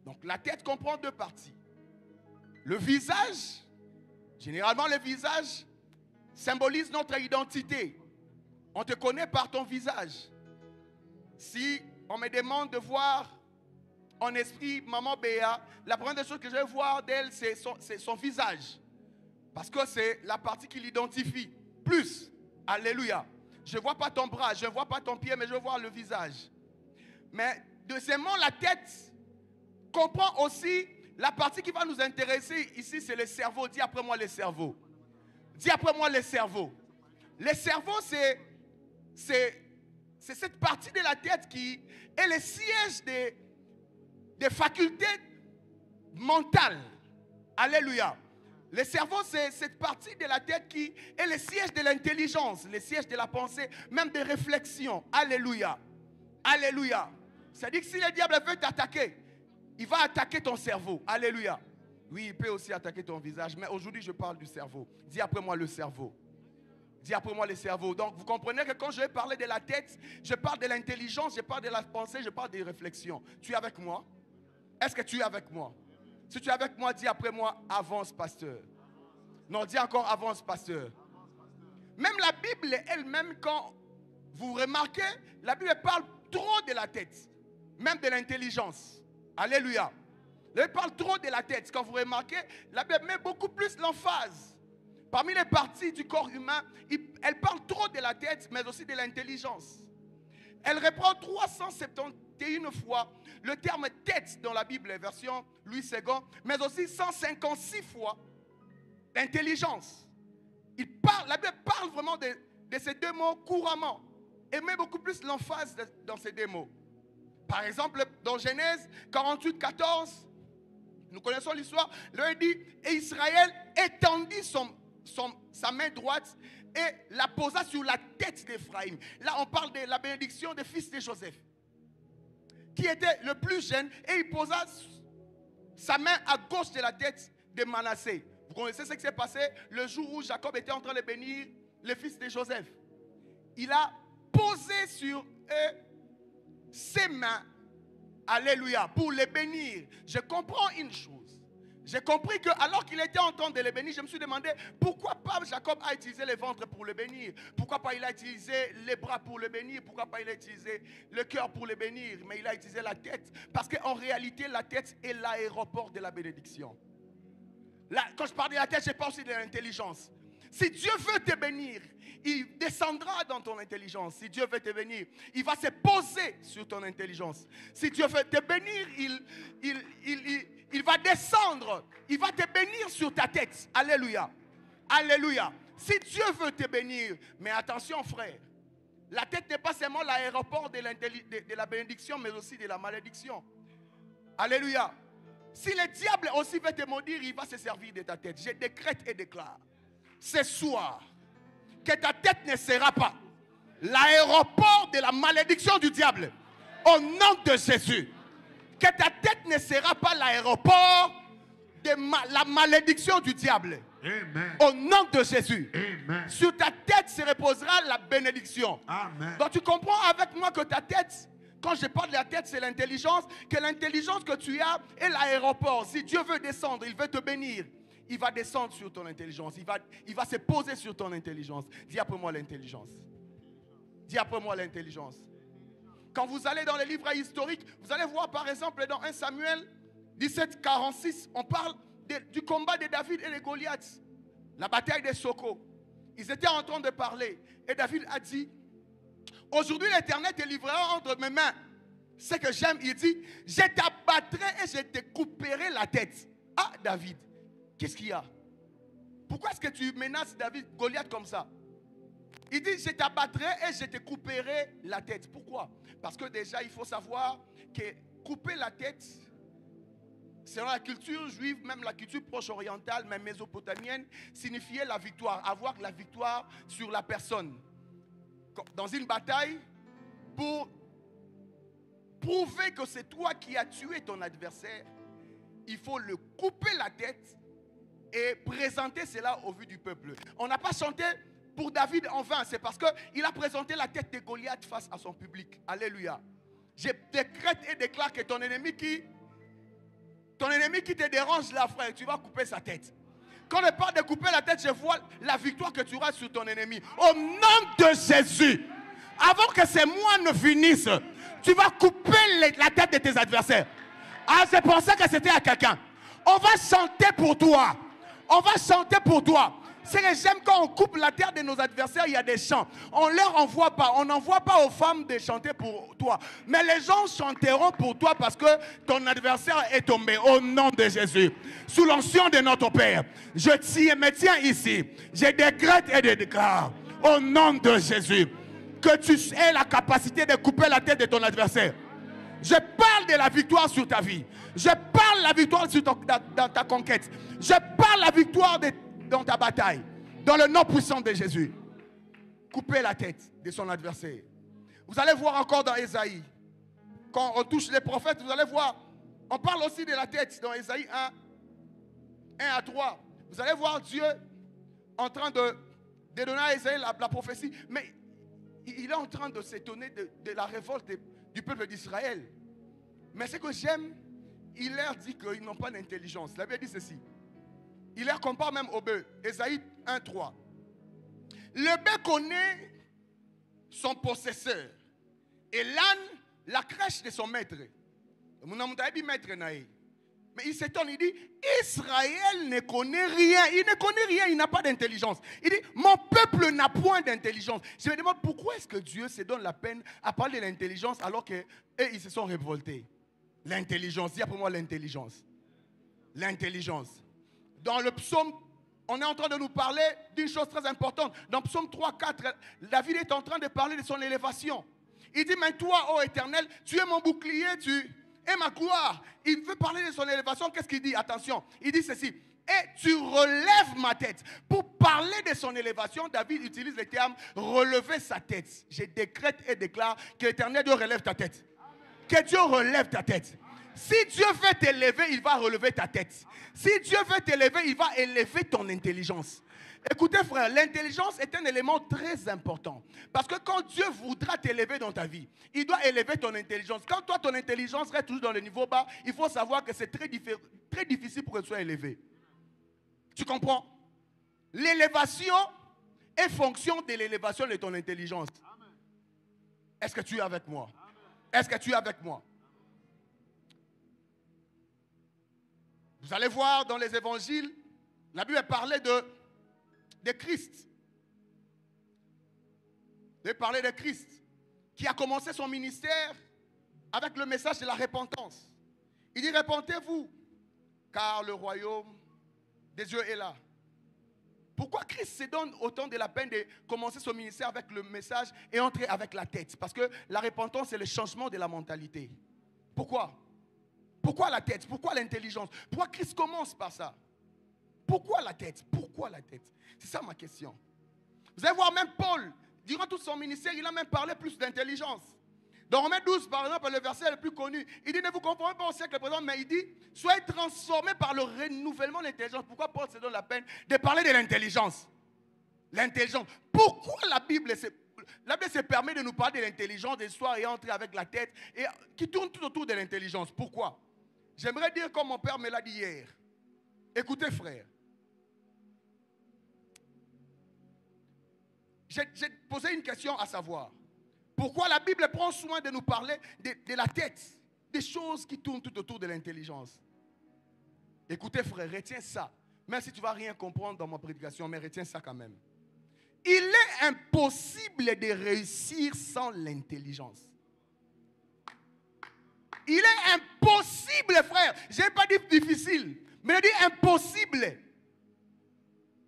Donc la tête comprend deux parties. Le visage, généralement le visage symbolise notre identité. On te connaît par ton visage. Si on me demande de voir en esprit maman Béa, la première des choses que je vais voir d'elle, c'est son visage. Parce que c'est la partie qui l'identifie. Plus, alléluia. Je ne vois pas ton bras, je ne vois pas ton pied, mais je vois le visage. Mais deuxièmement, la tête comprend aussi la partie qui va nous intéresser ici, c'est le cerveau. Dis après moi le cerveau. Dis après moi le cerveau. Le cerveau, c'est cette partie de la tête qui est le siège des facultés mentales. Alléluia. Le cerveau, c'est cette partie de la tête qui est le siège de l'intelligence, le siège de la pensée, même des réflexions. Alléluia. Alléluia. C'est-à-dire que si le diable veut t'attaquer, il va attaquer ton cerveau. Alléluia. Oui, il peut aussi attaquer ton visage, mais aujourd'hui je parle du cerveau. Dis après moi le cerveau. Dis après moi le cerveau. Donc vous comprenez que quand je vais parler de la tête, je parle de l'intelligence, je parle de la pensée, je parle des réflexions. Tu es avec moi? Est-ce que tu es avec moi? Si tu es avec moi, dis après moi, avance pasteur. Non, dis encore avance pasteur. Même la Bible elle-même, quand vous remarquez, la Bible parle trop de la tête, même de l'intelligence. Alléluia. Elle parle trop de la tête. Quand vous remarquez, la Bible met beaucoup plus l'emphase. Parmi les parties du corps humain, elle parle trop de la tête, mais aussi de l'intelligence. Elle reprend 371 fois le terme tête dans la Bible, version Louis II, mais aussi 156 fois l'intelligence. La Bible parle vraiment de ces deux mots couramment et met beaucoup plus l'emphase dans ces deux mots. Par exemple, dans Genèse 48, 14, nous connaissons l'histoire, il dit, et Israël étendit sa main droite et la posa sur la tête d'Éphraïm. Là, on parle de la bénédiction des fils de Joseph, qui était le plus jeune, et il posa sa main à gauche de la tête de Manassé. Vous connaissez ce qui s'est passé le jour où Jacob était en train de bénir les fils de Joseph. Il a posé sur eux ses mains, alléluia, pour les bénir. Je comprends une chose. J'ai compris que alors qu'il était en train de les bénir, je me suis demandé pourquoi pas Jacob a utilisé le ventre pour le bénir. Pourquoi pas il a utilisé les bras pour le bénir. Pourquoi pas il a utilisé le cœur pour le bénir. Mais il a utilisé la tête. Parce qu'en réalité, la tête est l'aéroport de la bénédiction. Là, quand je parle de la tête, je parle aussi de l'intelligence. Si Dieu veut te bénir, il descendra dans ton intelligence. Si Dieu veut te bénir, il va se poser sur ton intelligence. Si Dieu veut te bénir, il va descendre. Il va te bénir sur ta tête. Alléluia. Alléluia. Si Dieu veut te bénir, mais attention frère, la tête n'est pas seulement l'aéroport de la bénédiction, mais aussi de la malédiction. Alléluia. Si le diable aussi veut te maudire, il va se servir de ta tête. Je décrète et déclare ce soir que ta tête ne sera pas l'aéroport de la malédiction du diable. Au nom de Jésus. Que ta tête ne sera pas l'aéroport de la malédiction du diable. Amen. Au nom de Jésus. Amen. Sur ta tête se reposera la bénédiction. Amen. Donc tu comprends avec moi que ta tête, quand je parle de la tête, c'est l'intelligence. Que l'intelligence que tu as est l'aéroport. Si Dieu veut descendre, il veut te bénir. Il va descendre sur ton intelligence. Il va se poser sur ton intelligence. Dis après moi l'intelligence. Dis après moi l'intelligence. Quand vous allez dans les livres historiques, vous allez voir par exemple dans 1 Samuel 17, 46, on parle du combat de David et de Goliath. La bataille de Soko. Ils étaient en train de parler. Et David a dit, aujourd'hui l'Éternel te livrera entre mes mains. Ce que j'aime, il dit, je t'abattrai et je te couperai la tête. Ah David, qu'est-ce qu'il y a? Pourquoi est-ce que tu menaces Goliath comme ça? Il dit, je t'abattrai et je te couperai la tête. Pourquoi? Parce que déjà, il faut savoir que couper la tête, selon la culture juive, même la culture proche orientale, même mésopotamienne, signifiait la victoire, avoir la victoire sur la personne. Dans une bataille, pour prouver que c'est toi qui as tué ton adversaire, il faut le couper la tête et présenter cela au vu du peuple. On n'a pas chanté pour David en vain, c'est parce qu'il a présenté la tête de Goliath face à son public. Alléluia. Je décrète et déclare que ton ennemi qui te dérange là, frère, tu vas couper sa tête. Quand je parle de couper la tête, je vois la victoire que tu auras sur ton ennemi. Au nom de Jésus, avant que ces mois ne finissent, tu vas couper la tête de tes adversaires. Ah, je pensais que c'était à quelqu'un. On va chanter pour toi. On va chanter pour toi. C'est que j'aime quand on coupe la terre de nos adversaires, il y a des chants. On leur envoie pas. On n'envoie pas aux femmes de chanter pour toi. Mais les gens chanteront pour toi parce que ton adversaire est tombé. Au nom de Jésus. Sous l'onction de notre Père. Je me tiens ici. Je décrète et je déclare. Au nom de Jésus. Que tu aies la capacité de couper la tête de ton adversaire. Je parle de la victoire sur ta vie. Je parle de la victoire dans ta conquête. Je parle de la victoire dans ta bataille. Dans le nom puissant de Jésus. Coupez la tête de son adversaire. Vous allez voir encore dans Ésaïe. Quand on touche les prophètes, vous allez voir. On parle aussi de la tête dans Ésaïe 1 à 3. Vous allez voir Dieu en train de donner à Ésaïe la prophétie. Mais il est en train de s'étonner de la révolte du peuple d'Israël. Mais ce que j'aime, il leur dit qu'ils n'ont pas d'intelligence. La Bible dit ceci. Il leur compare même au bœuf. Ésaïe 1, 3. Le bœuf connaît son possesseur. Et l'âne, la crèche de son maître. Mais il s'étonne, il dit, Israël ne connaît rien. Il ne connaît rien, il n'a pas d'intelligence. Il dit, mon peuple n'a point d'intelligence. Je me demande pourquoi est-ce que Dieu se donne la peine à parler de l'intelligence alors qu'eux, ils se sont révoltés. L'intelligence, dis après moi l'intelligence. L'intelligence. Dans le psaume, on est en train de nous parler d'une chose très importante. Dans psaume 3, 4, David est en train de parler de son élévation. Il dit, mais toi, ô Éternel, tu es mon bouclier, tu es ma gloire. Il veut parler de son élévation. Qu'est-ce qu'il dit? Attention, il dit ceci. Et tu relèves ma tête. Pour parler de son élévation, David utilise le terme relever sa tête. Je décrète et déclare que l'Éternel Dieu relève ta tête. Que Dieu relève ta tête. Si Dieu veut t'élever, il va relever ta tête. Si Dieu veut t'élever, il va élever ton intelligence. Écoutez frère, l'intelligence est un élément très important. Parce que quand Dieu voudra t'élever dans ta vie, il doit élever ton intelligence. Quand toi, ton intelligence reste toujours dans le niveau bas, il faut savoir que c'est très difficile pour que tu sois élevé. Tu comprends? L'élévation est fonction de l'élévation de ton intelligence. Est-ce que tu es avec moi? Est-ce que tu es avec moi? Vous allez voir dans les évangiles, la Bible parlait de Christ. De parler de Christ, qui a commencé son ministère avec le message de la repentance. Il dit, repentez-vous, car le royaume des dieux est là. Pourquoi Christ se donne autant de la peine de commencer son ministère avec le message et entrer avec la tête? Parce que la repentance, c'est le changement de la mentalité. Pourquoi? Pourquoi la tête? Pourquoi l'intelligence? Pourquoi Christ commence par ça? Pourquoi la tête? Pourquoi la tête? C'est ça ma question. Vous allez voir même Paul, durant tout son ministère, il a même parlé plus d'intelligence. Dans Romains 12, par exemple, le verset le plus connu, il dit, ne vous conformez pas au siècle présent, mais il dit, soyez transformés par le renouvellement de l'intelligence. Pourquoi Paul se donne la peine de parler de l'intelligence? L'intelligence. Pourquoi la Bible se permet de nous parler de l'intelligence, de l'histoire et entrer avec la tête, et qui tourne tout autour de l'intelligence? Pourquoi? J'aimerais dire comme mon père me l'a dit hier. Écoutez frère, j'ai posé une question à savoir. Pourquoi la Bible prend soin de nous parler de la tête, des choses qui tournent tout autour de l'intelligence? Écoutez frère, retiens ça. Même si tu ne vas rien comprendre dans ma prédication, mais retiens ça quand même. Il est impossible de réussir sans l'intelligence. Il est impossible, frère. Je n'ai pas dit difficile, mais je dis impossible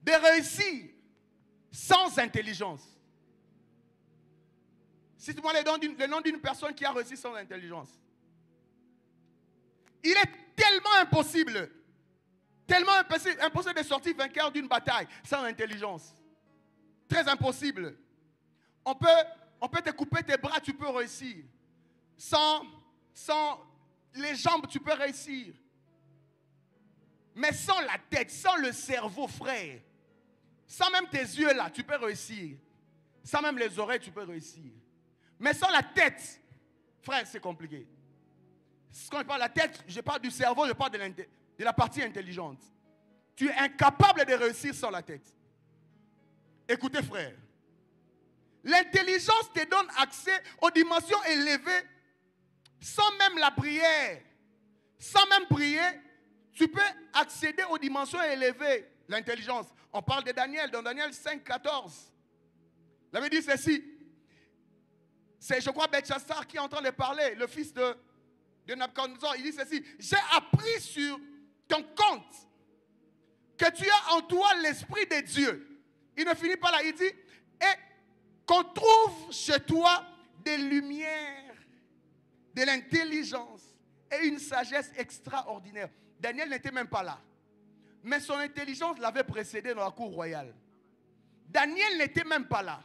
de réussir sans intelligence. Cite-moi le nom d'une personne qui a réussi sans intelligence. Il est tellement impossible de sortir vainqueur d'une bataille sans intelligence. Très impossible. On peut te couper tes bras, tu peux réussir. Sans les jambes, tu peux réussir. Mais sans la tête, sans le cerveau, frère, sans même tes yeux là, tu peux réussir. Sans même les oreilles, tu peux réussir. Mais sans la tête, Frère, c'est compliqué. Quand je parle de la tête, je parle du cerveau, je parle de la partie intelligente. Tu es incapable de réussir sans la tête. Écoutez, frère. L'intelligence te donne accès aux dimensions élevées sans même la prière. Sans même prier, tu peux accéder aux dimensions élevées. L'intelligence. On parle de Daniel, dans Daniel 5, 14. Il avait dit ceci. C'est, je crois, Belchassar qui est en train de parler, le fils de Nabuchodonosor. Il dit ceci. J'ai appris sur ton compte que tu as en toi l'esprit de Dieu. Il ne finit pas là. Il dit, et qu'on trouve chez toi des lumières, de l'intelligence et une sagesse extraordinaire. Daniel n'était même pas là. Mais son intelligence l'avait précédé dans la cour royale. Daniel n'était même pas là.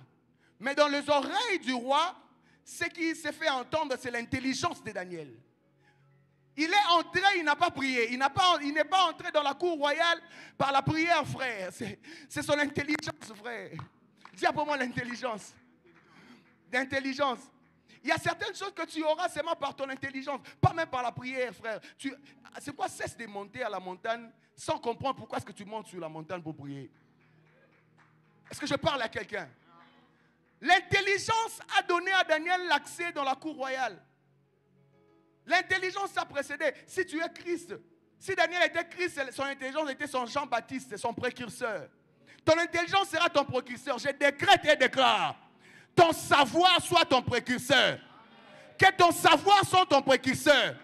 Mais dans les oreilles du roi, ce qui s'est fait entendre, c'est l'intelligence de Daniel. Il est entré, il n'a pas prié. Il n'est pas entré dans la cour royale par la prière, frère. C'est son intelligence, frère. Dis pour moi l'intelligence. L'intelligence. Il y a certaines choses que tu auras seulement par ton intelligence, pas même par la prière, frère. C'est quoi, cesse de monter à la montagne sans comprendre pourquoi est-ce que tu montes sur la montagne pour prier? Est-ce que je parle à quelqu'un? L'intelligence a donné à Daniel l'accès dans la cour royale. L'intelligence a précédé. Si tu es Christ, si Daniel était Christ, son intelligence était son Jean-Baptiste, son précurseur. Ton intelligence sera ton précurseur. Je décrète et déclare. Ton savoir soit ton précurseur. Que ton savoir soit ton précurseur.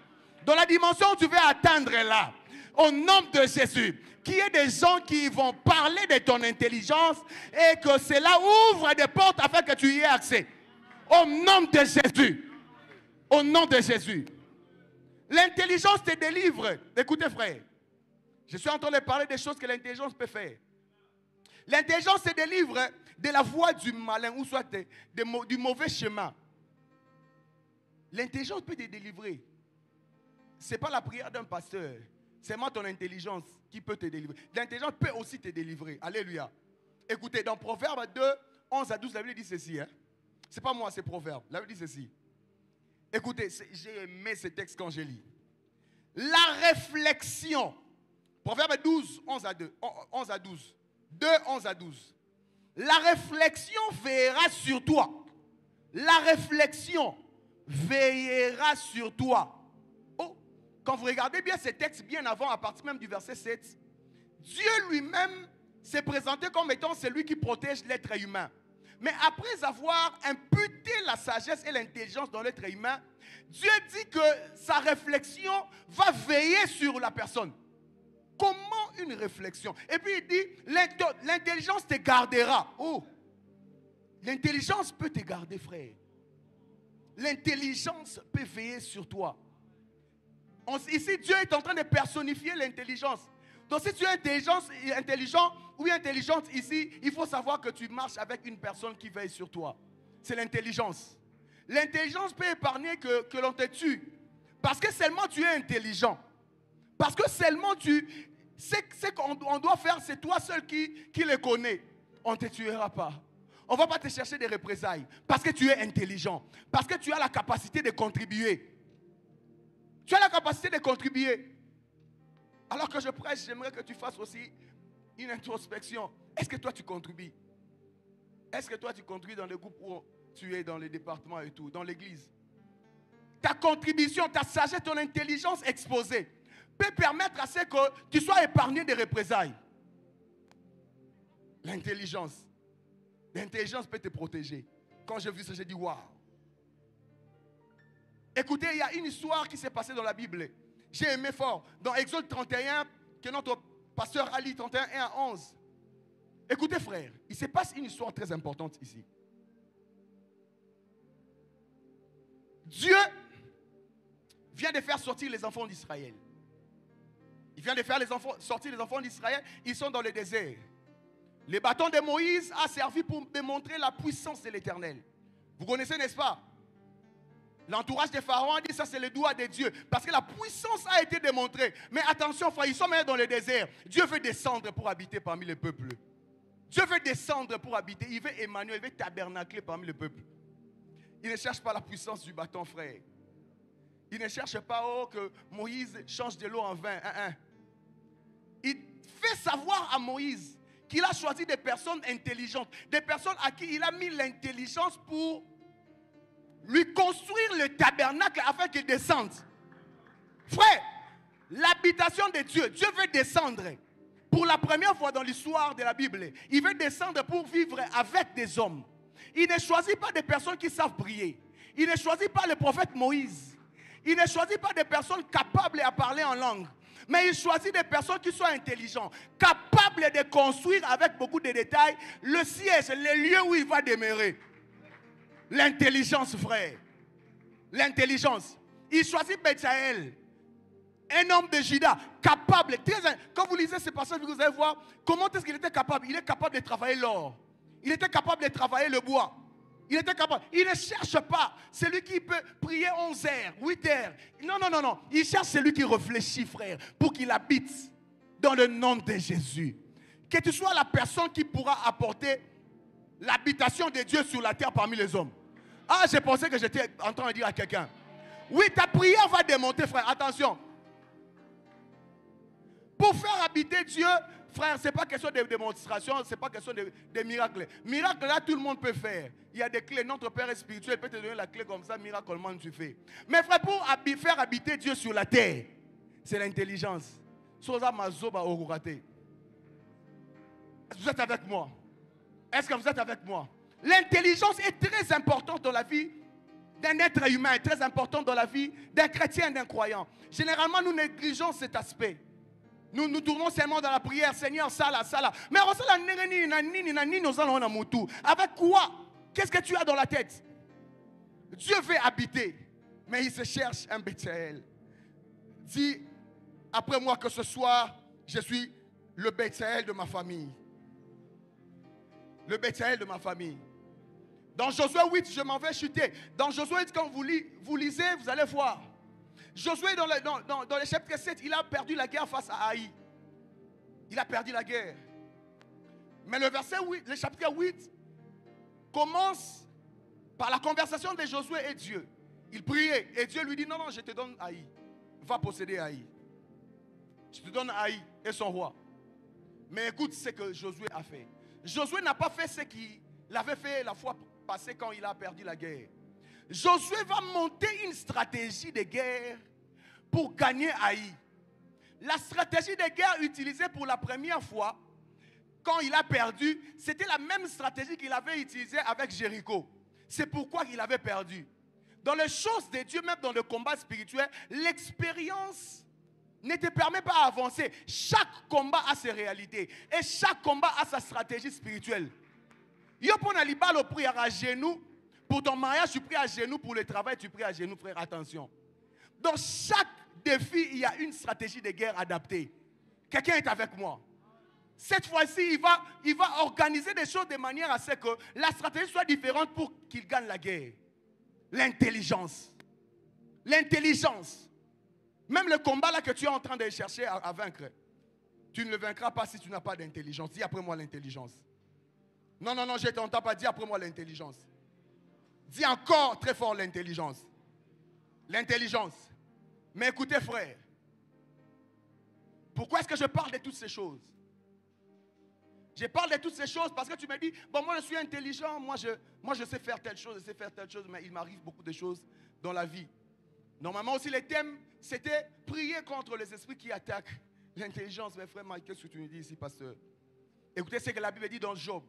Dans la dimension où tu veux atteindre là. Au nom de Jésus. Qu'il y ait des gens qui vont parler de ton intelligence et que cela ouvre des portes afin que tu y aies accès. Au nom de Jésus. Au nom de Jésus. L'intelligence te délivre. Écoutez, frère. Je suis en train de parler des choses que l'intelligence peut faire. L'intelligence te délivre de la voie du malin ou soit du mauvais chemin. L'intelligence peut te délivrer. Ce n'est pas la prière d'un pasteur. C'est moi ton intelligence qui peut te délivrer. L'intelligence peut aussi te délivrer. Alléluia. Écoutez, dans Proverbe 2, 11 à 12, la Bible dit ceci. Hein? Ce n'est pas moi, c'est Proverbe. La Bible dit ceci. Écoutez, j'ai aimé ce texte quand je lis. La réflexion. Proverbe 12, 11 à 12. 2, 11 à 12. La réflexion veillera sur toi. La réflexion veillera sur toi. Oh, quand vous regardez bien ces textes bien avant, à partir même du verset 7, Dieu lui-même s'est présenté comme étant celui qui protège l'être humain. Mais après avoir imputé la sagesse et l'intelligence dans l'être humain, Dieu dit que sa réflexion va veiller sur la personne. Comment une réflexion? Et puis il dit, l'intelligence te gardera. Oh, l'intelligence peut te garder, frère. L'intelligence peut veiller sur toi. Ici, Dieu est en train de personnifier l'intelligence. Donc si tu es intelligent ou intelligente ici, il faut savoir que tu marches avec une personne qui veille sur toi. C'est l'intelligence. L'intelligence peut épargner que l'on te tue. Parce que seulement tu es intelligent. Parce que seulement ce qu'on doit faire, c'est toi seul qui le connais. On ne te tuera pas. On ne va pas te chercher des représailles. Parce que tu es intelligent. Parce que tu as la capacité de contribuer. Tu as la capacité de contribuer. Alors que je prêche, j'aimerais que tu fasses aussi une introspection. Est-ce que toi tu contribues? Est-ce que toi tu contribues dans le groupe où tu es, dans les départements et tout, dans l'église? Ta contribution, ta sagesse, ton intelligence exposée peut permettre à ce que tu sois épargné des représailles. L'intelligence. L'intelligence peut te protéger. Quand j'ai vu ça, j'ai dit waouh. Écoutez, il y a une histoire qui s'est passée dans la Bible. J'ai aimé fort. Dans Exode 31, que notre pasteur Ali, 31, 1 à 11. Écoutez, frère, il se passe une histoire très importante ici. Dieu vient de faire sortir les enfants d'Israël. Il vient de faire sortir les enfants d'Israël. Ils sont dans le désert. Le bâton de Moïse a servi pour démontrer la puissance de l'Éternel. Vous connaissez, n'est-ce pas? L'entourage de Pharaon a dit ça, c'est le doigt de Dieu. Parce que la puissance a été démontrée. Mais attention, frère, ils sont même dans le désert. Dieu veut descendre pour habiter parmi le peuple. Dieu veut descendre pour habiter. Il veut Emmanuel, il veut tabernacler parmi le peuple. Il ne cherche pas la puissance du bâton, frère. Il ne cherche pas que Moïse change de l'eau en vin. Il fait savoir à Moïse qu'il a choisi des personnes intelligentes, des personnes à qui il a mis l'intelligence pour lui construire le tabernacle afin qu'il descende. Frère, l'habitation de Dieu, Dieu veut descendre. Pour la première fois dans l'histoire de la Bible, il veut descendre pour vivre avec des hommes. Il ne choisit pas des personnes qui savent prier. Il ne choisit pas le prophète Moïse. Il ne choisit pas des personnes capables à parler en langue. Mais il choisit des personnes qui sont intelligentes, capables de construire avec beaucoup de détails le siège, le lieu où il va demeurer. L'intelligence, frère. L'intelligence. Il choisit Betsaël, un homme de Juda, capable. Quand vous lisez ces passages, vous allez voir comment est-ce qu'il était capable. Il est capable de travailler l'or. Il était capable de travailler le bois. Il était capable. Il ne cherche pas celui qui peut prier 11 heures, 8 heures. Non, non, non, non. Il cherche celui qui réfléchit, frère, pour qu'il habite dans le nom de Jésus. Que tu sois la personne qui pourra apporter l'habitation de Dieu sur la terre parmi les hommes. Ah, j'ai pensé que j'étais en train de dire à quelqu'un. Oui, ta prière va démonter, frère. Attention. Pour faire habiter Dieu, frère, ce n'est pas question de démonstration, ce n'est pas question de miracle. Miracle, là, tout le monde peut faire. Il y a des clés. Notre Père spirituel peut te donner la clé comme ça, miraculeusement tu fais. Mais frère, pour faire habiter Dieu sur la terre, c'est l'intelligence. Soza mazoba orurate. Est-ce que vous êtes avec moi? Est-ce que vous êtes avec moi? L'intelligence est très importante dans la vie d'un être humain, très importante dans la vie d'un chrétien, d'un croyant. Généralement, nous négligeons cet aspect. Nous tournons seulement dans la prière, Seigneur, ça là, ça là. Mais avec quoi? Qu'est-ce que tu as dans la tête? Dieu veut habiter, mais il se cherche un Betsaël. Dis, après moi que ce soir, je suis le Betsaël de ma famille. Le Betsaël de ma famille. Dans Josué 8, je m'en vais chuter. Dans Josué 8, quand vous lisez, vous allez voir. Josué, dans le chapitre 7, il a perdu la guerre face à Haï. Il a perdu la guerre. Mais le verset 8, le chapitre 8, commence par la conversation de Josué et Dieu. Il priait et Dieu lui dit, non, non, je te donne Haï. Va posséder Haï. Je te donne Haï et son roi. Mais écoute ce que Josué a fait. Josué n'a pas fait ce qu'il avait fait la fois passée quand il a perdu la guerre. Josué va monter une stratégie de guerre pour gagner Haï. La stratégie de guerre utilisée pour la première fois, quand il a perdu, c'était la même stratégie qu'il avait utilisée avec Jéricho. C'est pourquoi il avait perdu. Dans les choses de Dieu, même dans le combat spirituel, l'expérience ne te permet pas d'avancer. Chaque combat a ses réalités et chaque combat a sa stratégie spirituelle. Yo pour nalibal au prière à genoux. Pour ton mariage, tu pries à genoux. Pour le travail, tu pries à genoux, frère. Attention. Dans chaque défi, il y a une stratégie de guerre adaptée. Quelqu'un est avec moi. Cette fois-ci, il va organiser des choses de manière à ce que la stratégie soit différente pour qu'il gagne la guerre. L'intelligence. L'intelligence. Même le combat là que tu es en train de chercher à vaincre, tu ne le vaincras pas si tu n'as pas d'intelligence. Dis après moi l'intelligence. Non, non, non, je ne t'entends pas. Dis après moi l'intelligence. Dis encore très fort l'intelligence. L'intelligence. Mais écoutez frère, pourquoi est-ce que je parle de toutes ces choses? Je parle de toutes ces choses parce que tu me dis, bon moi je suis intelligent, moi je sais faire telle chose, je sais faire telle chose, mais il m'arrive beaucoup de choses dans la vie. Normalement aussi les thèmes, c'était prier contre les esprits qui attaquent l'intelligence. Mais frère Mike, qu'est-ce que tu nous dis ici, pasteur? Écoutez ce que la Bible dit dans Job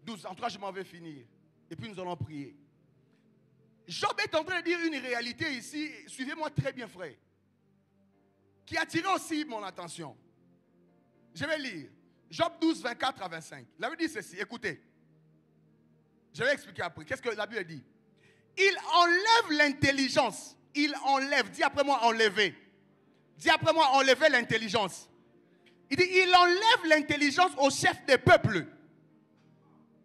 12, en tout cas je m'en vais finir. Et puis nous allons prier. Job est en train de dire une réalité ici, suivez-moi très bien frère, qui a attiré aussi mon attention. Je vais lire. Job 12, 24 à 25. La Bible dit ceci, écoutez. Je vais expliquer après. Qu'est-ce que la Bible dit? Il enlève l'intelligence. Il enlève. Dis après moi, enlever. Dis après moi, enlever l'intelligence. Il dit, il enlève l'intelligence au chef des peuples.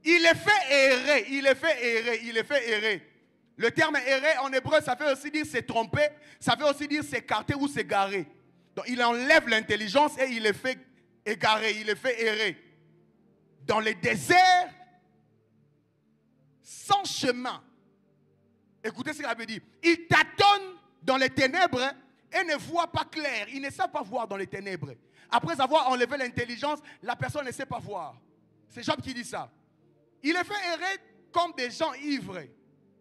Il les fait errer. Il les fait errer. Il les fait errer. Le terme errer en hébreu, ça veut aussi dire se tromper. Ça veut aussi dire s'écarter ou s'égarer. Donc il enlève l'intelligence et il les fait égaré, il les fait errer. Dans les déserts, sans chemin. Écoutez ce qu'il avait dit. Il tâtonne dans les ténèbres et ne voit pas clair. Il ne sait pas voir dans les ténèbres. Après avoir enlevé l'intelligence, la personne ne sait pas voir. C'est Job qui dit ça. Il est fait errer comme des gens ivres.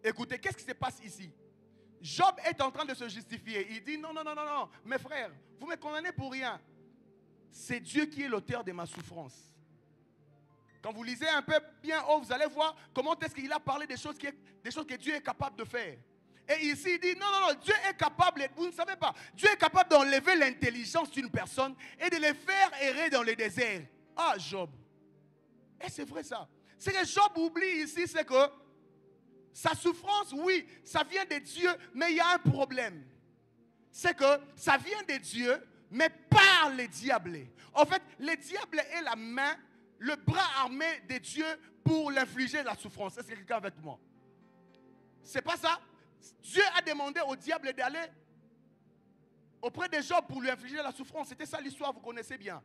Écoutez, qu'est-ce qui se passe ici? Job est en train de se justifier. Il dit non, mes frères, vous me condamnez pour rien. C'est Dieu qui est l'auteur de ma souffrance. Quand vous lisez un peu bien haut, vous allez voir comment est-ce qu'il a parlé des choses que Dieu est capable de faire. Et ici, il dit, non, Dieu est capable, vous ne savez pas, Dieu est capable d'enlever l'intelligence d'une personne et de les faire errer dans le désert. Ah, Job. Et c'est vrai ça. Ce que Job oublie ici, c'est que sa souffrance, oui, ça vient de Dieu, mais il y a un problème. C'est que ça vient de Dieu, mais par le diable. En fait, le diable est la main, le bras armé de Dieu pour l'infliger la souffrance. Est-ce que quelqu'un est avec moi? C'est pas ça? Dieu a demandé au diable d'aller auprès de Job pour lui infliger la souffrance. C'était ça l'histoire, vous connaissez bien.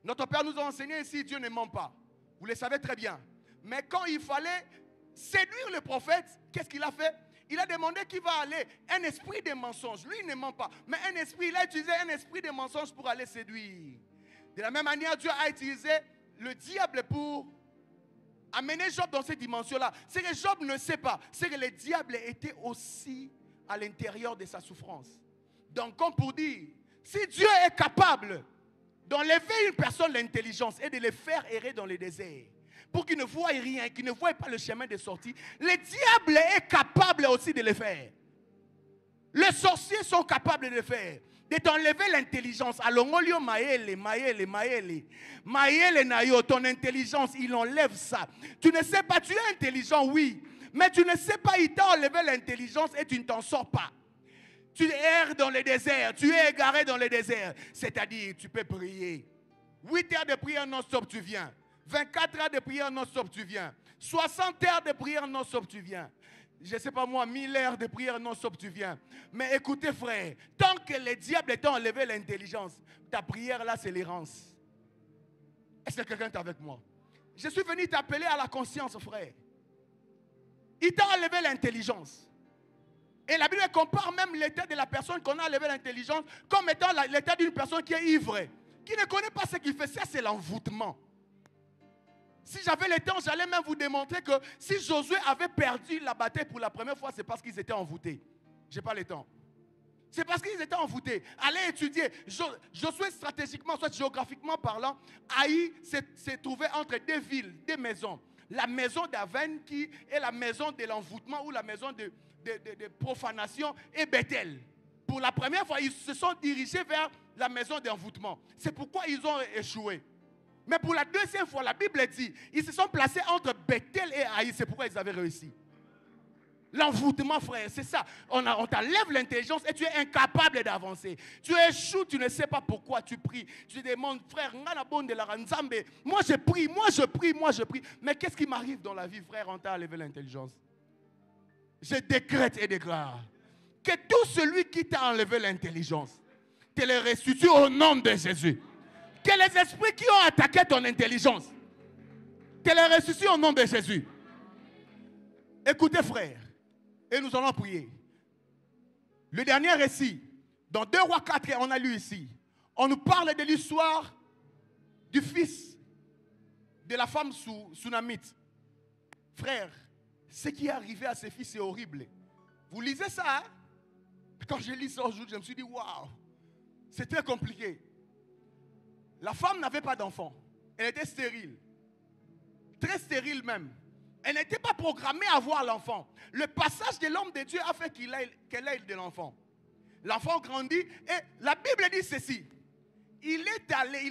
Notre Père nous a enseigné ici, Dieu ne ment pas. Vous le savez très bien. Mais quand il fallait séduire le prophète, qu'est-ce qu'il a fait? Il a demandé qu'il va aller, un esprit de mensonge. Lui, il ne ment pas. Mais un esprit, il a utilisé un esprit de mensonge pour aller séduire. De la même manière, Dieu a utilisé le diable pour amener Job dans cette dimension-là. C'est que Job ne sait pas. C'est que le diable était aussi à l'intérieur de sa souffrance. Donc, comme pour dire, si Dieu est capable d'enlever une personne l'intelligence et de les faire errer dans le désert, pour qu'ils ne voient rien, qu'ils ne voient pas le chemin de sortie, le diable est capable aussi de le faire. Les sorciers sont capables de le faire. De t'enlever l'intelligence. Alongolio maele nayo, ton intelligence, il enlève ça. Tu ne sais pas, tu es intelligent, oui. Mais tu ne sais pas, il t'a enlevé l'intelligence et tu ne t'en sors pas. Tu erres dans le désert, tu es égaré dans le désert. C'est-à-dire, tu peux prier. 8 heures de prière non-stop, tu viens. 24 heures de prière non-stop, tu viens. 60 heures de prière non-stop, tu viens. Je ne sais pas moi, 1000 heures de prière non-stop, tu viens. Mais écoutez, frère, tant que le diable t'a enlevé l'intelligence, ta prière là, c'est l'errance. Est-ce que quelqu'un est avec moi? Je suis venu t'appeler à la conscience, frère. Il t'a enlevé l'intelligence. Et la Bible compare même l'état de la personne qu'on a enlevé l'intelligence comme étant l'état d'une personne qui est ivre, qui ne connaît pas ce qu'il fait. Ça, c'est l'envoûtement. Si j'avais le temps, j'allais même vous démontrer que si Josué avait perdu la bataille pour la première fois, c'est parce qu'ils étaient envoûtés. Je n'ai pas le temps. C'est parce qu'ils étaient envoûtés. Allez étudier. Josué, stratégiquement, soit géographiquement parlant, Haï s'est trouvé entre deux villes, deux maisons. La maison d'Aven qui est la maison de l'envoûtement ou la maison de profanation et Bethel. Pour la première fois, ils se sont dirigés vers la maison d'envoûtement. C'est pourquoi ils ont échoué. Mais pour la deuxième fois, la Bible dit, ils se sont placés entre Bethel et Haï. C'est pourquoi ils avaient réussi. L'envoûtement, frère, c'est ça. On t'enlève l'intelligence et tu es incapable d'avancer. Tu échoues, tu ne sais pas pourquoi tu pries. Tu demandes, frère, moi je prie, moi je prie, moi je prie. Mais qu'est-ce qui m'arrive dans la vie, frère? On t'a enlevé l'intelligence. Je décrète et déclare que tout celui qui t'a enlevé l'intelligence, te le restitue au nom de Jésus. Que les esprits qui ont attaqué ton intelligence, te les restitue au nom de Jésus. Écoutez, frère, et nous allons prier. Le dernier récit, dans 2 Rois 4, on a lu ici, on nous parle de l'histoire du fils de la femme Sunamite. Frère, ce qui est arrivé à ce fils, c'est horrible. Vous lisez ça, hein? Quand j'ai lu ça aujourd'hui, je me suis dit, waouh, c'est très compliqué. La femme n'avait pas d'enfant. Elle était stérile. Très stérile même. Elle n'était pas programmée à avoir l'enfant. Le passage de l'homme de Dieu a fait qu'elle ait de l'enfant. L'enfant grandit et la Bible dit ceci. Il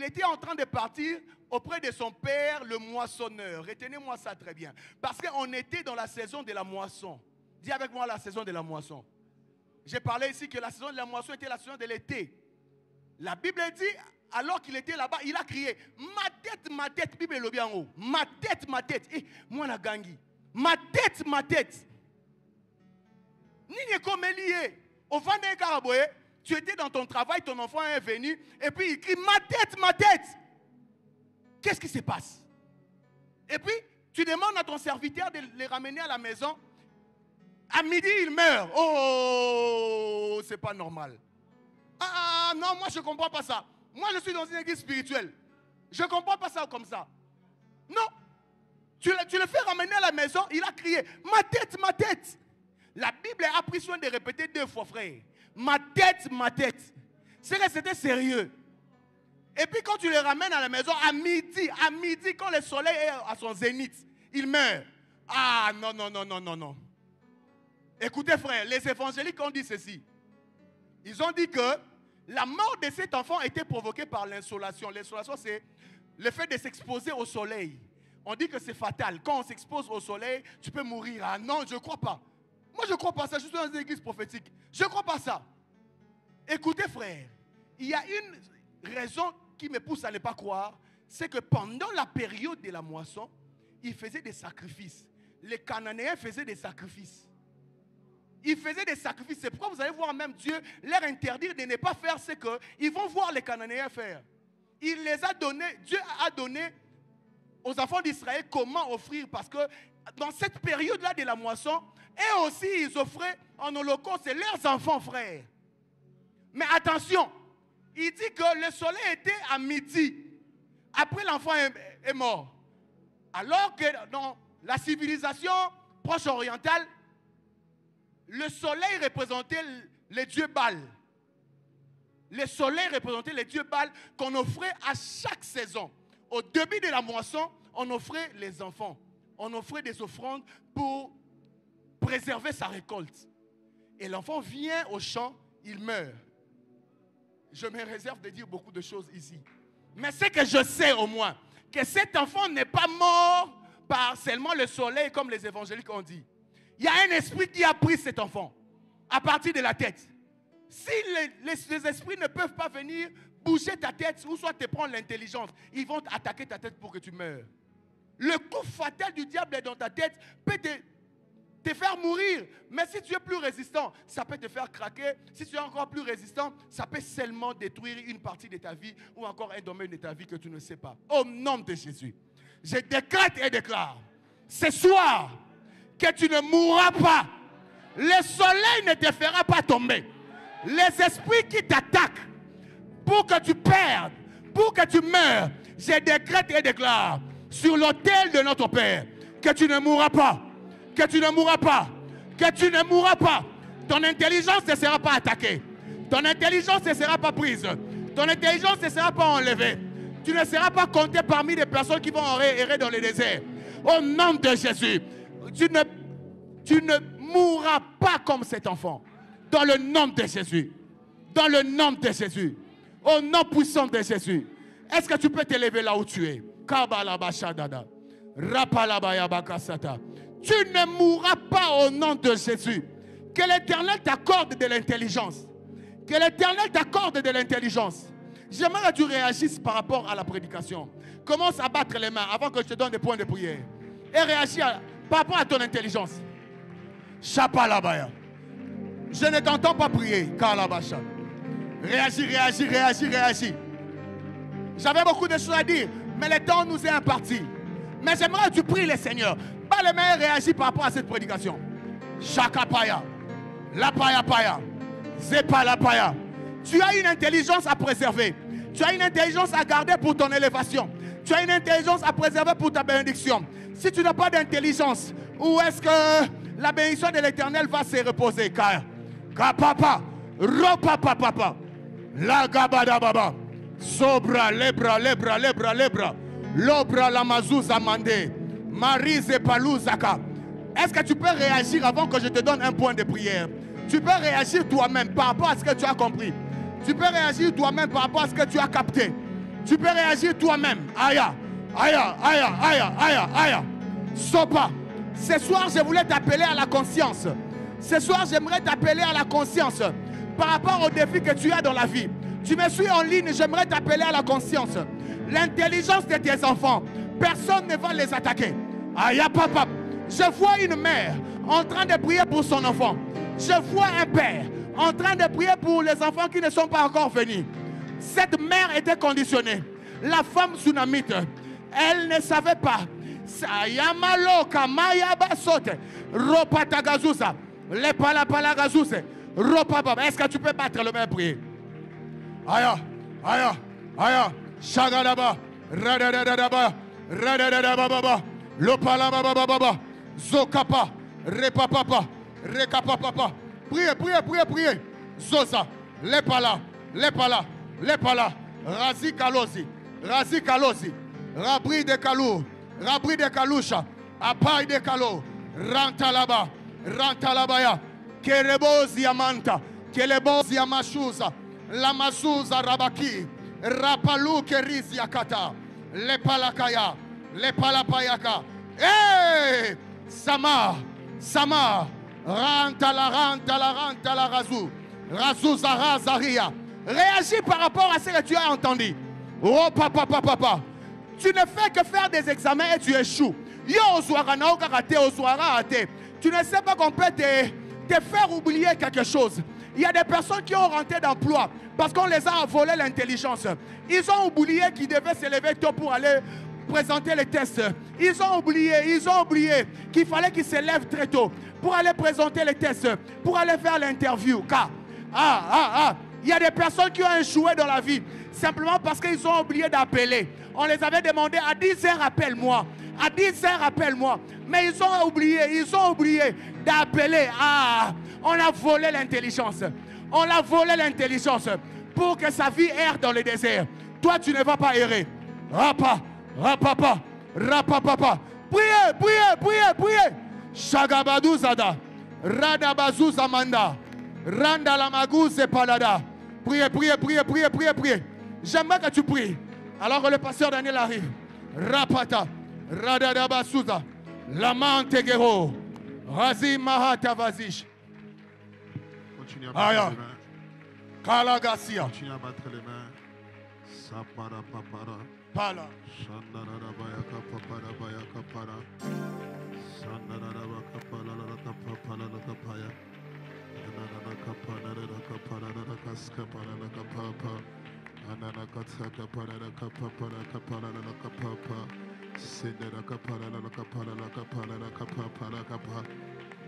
était en train de partir auprès de son père, le moissonneur. Retenez-moi ça très bien. Parce qu'on était dans la saison de la moisson. Dis avec moi la saison de la moisson. J'ai parlé ici que la saison de la moisson était la saison de l'été. La Bible dit, alors qu'il était là-bas, il a crié, ma tête, Bible est bien en haut. Ma tête. Eh, moi la gangi. Ma tête. Ni comme lié. Au fond d'un caraboye, tu étais dans ton travail, ton enfant est venu, et puis il crie, ma tête. Qu'est-ce qui se passe? Et puis, tu demandes à ton serviteur de les ramener à la maison. À midi, il meurt. Oh, c'est pas normal. Ah non, moi je ne comprends pas ça. Moi je suis dans une église spirituelle. Je ne comprends pas ça comme ça. Non. Tu le fais ramener à la maison, il a crié, ma tête, ma tête. La Bible a pris soin de répéter 2 fois, frère. Ma tête, ma tête. C'est que c'était sérieux. Et puis quand tu le ramènes à la maison, à midi, quand le soleil est à son zénith, il meurt. Ah non, non, non, non, non, non. Écoutez frère, les évangéliques ont dit ceci. Ils ont dit que la mort de cet enfant était provoquée par l'insolation. L'insolation, c'est le fait de s'exposer au soleil. On dit que c'est fatal. Quand on s'expose au soleil, tu peux mourir. Ah non, je ne crois pas. Moi, je ne crois pas ça. Je suis dans une église prophétique. Je ne crois pas ça. Écoutez, frère, il y a une raison qui me pousse à ne pas croire. C'est que pendant la période de la moisson, ils faisaient des sacrifices. Les Cananéens faisaient des sacrifices. Ils faisaient des sacrifices. C'est pourquoi vous allez voir même Dieu leur interdire de ne pas faire ce qu'ils vont voir les Cananéens faire. Il les a donnés, Dieu a donné aux enfants d'Israël comment offrir. Parce que dans cette période-là de la moisson, eux aussi ils offraient en holocauste leurs enfants, frères. Mais attention, il dit que le soleil était à midi. Après l'enfant est mort. Alors que dans la civilisation proche orientale, le soleil représentait les dieux Baal. Le soleil représentait les dieux Baal qu'on offrait à chaque saison. Au début de la moisson, on offrait les enfants. On offrait des offrandes pour préserver sa récolte. Et l'enfant vient au champ, il meurt. Je me réserve de dire beaucoup de choses ici. Mais c'est que je sais au moins que cet enfant n'est pas mort par seulement le soleil comme les évangéliques ont dit. Il y a un esprit qui a pris cet enfant à partir de la tête. Si les esprits ne peuvent pas venir bouger ta tête ou soit te prendre l'intelligence, ils vont attaquer ta tête pour que tu meurs. Le coup fatal du diable est dans ta tête peut te faire mourir. Mais si tu es plus résistant, ça peut te faire craquer. Si tu es encore plus résistant, ça peut seulement détruire une partie de ta vie ou encore un domaine de ta vie que tu ne sais pas. Au nom de Jésus, je décrète et déclare ce soir que tu ne mourras pas. Le soleil ne te fera pas tomber. Les esprits qui t'attaquent pour que tu perdes, pour que tu meurs, je décrète et déclare sur l'autel de notre Père que tu ne mourras pas. Que tu ne mourras pas. Que tu ne mourras pas. Ton intelligence ne sera pas attaquée. Ton intelligence ne sera pas prise. Ton intelligence ne sera pas enlevée. Tu ne seras pas compté parmi les personnes qui vont errer dans le désert. Au nom de Jésus, tu ne mourras pas comme cet enfant. Dans le nom de Jésus. Dans le nom de Jésus. Au nom puissant de Jésus. Est-ce que tu peux t'élever là où tu es? Tu ne mourras pas au nom de Jésus. Que l'Éternel t'accorde de l'intelligence. Que l'Éternel t'accorde de l'intelligence. J'aimerais que tu réagisses par rapport à la prédication. Commence à battre les mains avant que je te donne des points de prière. Et réagis par rapport à ton intelligence. Chapalabaya. Je ne t'entends pas prier. Kalabasha. Réagis, réagis, réagis, réagis. J'avais beaucoup de choses à dire, mais le temps nous est imparti. Mais j'aimerais que tu pries le Seigneur. Pas les mains et réagis par rapport à cette prédication. Chakapaya. La paya paya. Zepa la paya. Tu as une intelligence à préserver. Tu as une intelligence à garder pour ton élévation. Tu as une intelligence à préserver pour ta bénédiction. Si tu n'as pas d'intelligence, où est-ce que la bénédiction de l'Éternel va se reposer? Car papa, ropapa papa, la gabada baba, sobra lebra lebra lebra lebra, l'obra la mazouza mandé, marise palouzaka. Est-ce que tu peux réagir avant que je te donne un point de prière? Tu peux réagir toi-même par rapport à ce que tu as compris. Tu peux réagir toi-même par rapport à ce que tu as capté. Tu peux réagir toi-même. Aya, aya, aya, aya, aya, aya. Sopa. Ce soir, je voulais t'appeler à la conscience. Ce soir, j'aimerais t'appeler à la conscience par rapport aux défis que tu as dans la vie. Tu me suis en ligne, j'aimerais t'appeler à la conscience. L'intelligence de tes enfants, personne ne va les attaquer. Aya, papa. Je vois une mère en train de prier pour son enfant. Je vois un père en train de prier pour les enfants qui ne sont pas encore venus. Cette mère était conditionnée. La femme tsunamite, elle ne savait pas. Les palapalagazous. Ropababa. Est-ce que tu peux battre le même prier? Aya, aya, aya. Shagadaba. Radadadaba. Radadadababa. Lopalababa. Zokapa. Repapapa. Rekapapapa. Priez, priez, priez, priez. Zosa. Lepala. Lepala. Lepala. Razi kalosi. Razi kalosi. Rabri de kalou. Rabri de kaloucha. Apai de kalou. Rantalaba. Rantalabaya. Kerebozi amanta. Kelebozi amashuza. Lamazuza rabaki. Rapalu kerizi akata. Lepalakaya. Lepalapayaka. Hey! Sama. Sama. Rantala razou. Razou zara zaria. Réagis par rapport à ce que tu as entendu. Oh papa, papa, papa. Tu ne fais que faire des examens et tu échoues. Yo osuara na okarate osuara ate. Tu ne sais pas qu'on peut te faire oublier quelque chose. Il y a des personnes qui ont rentré d'emploi parce qu'on les a volé l'intelligence. Ils ont oublié qu'ils devaient se lever tôt pour aller présenter les tests. Ils ont oublié qu'il fallait qu'ils se lèvent très tôt pour aller présenter les tests, pour aller faire l'interview. Car, il y a des personnes qui ont échoué dans la vie simplement parce qu'ils ont oublié d'appeler. On les avait demandé à 10h, appelle-moi. À 10h, appelle-moi. Mais ils ont oublié d'appeler. On a volé l'intelligence. On a volé l'intelligence pour que sa vie erre dans le désert. Toi, tu ne vas pas errer. Rapa, rapapa, rapapapa. Priez, priez, priez, priez. Shagabadou Zada. Radabazou Zamanda. Randa Lamagouze Palada. Priez, priez, priez, priez, priez, priez. J'aimerais que tu pries. Alors que le pasteur Daniel arrive. Rapata. Radadabasuza. Lamantegero. Razi Mahata Vazish. Continue à battre les mains. Kalagasia. Continue à battre les mains. Sapara papara. Pala. Shandara bayaka papara bayaka para. Shandara bakapala la kapala la kapaya. Nana kapala la kapala la kaskapala la kapapa. Anana katsaka para la kapapa la kapala la kapapa. Sendera kapala la kapala la kapala la kapapa la kapa.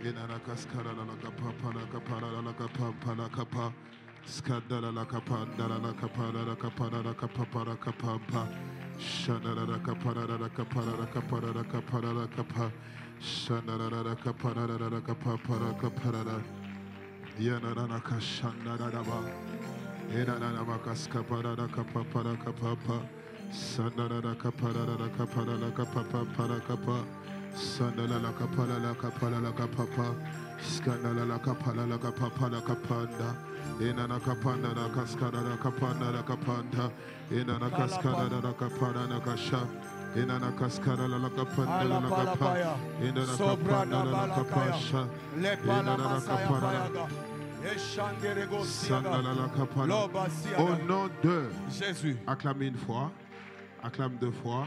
Inana kaskara la kapapa la kapala la kapapa la kapa. Skandala la kapandala la kapala la kapala la kapapa la kapapa. Shandara la kapala la kapala la kapala la kapala la kapa. Shandara la kapala la kapapa la kapala la. Yanana la kashandara la ba. Inana la kaskapala la kapapa la kapapa. Sandala la kapala la kapala la kapapa la kapa. Sandala la kapala la kapala la kapapa. Skandala la kapala la kapapa la kapanda. Inana kapanda la kaskada la kapanda la kapanda. Inana kaskada la kapanda la kasha. Inana kaskada la kapanda la kapa. Inana kapanda la kapasha. Inana la kapanda la Sandala la kapala. Au nom de Jésus. Acclame une fois. Acclame deux fois.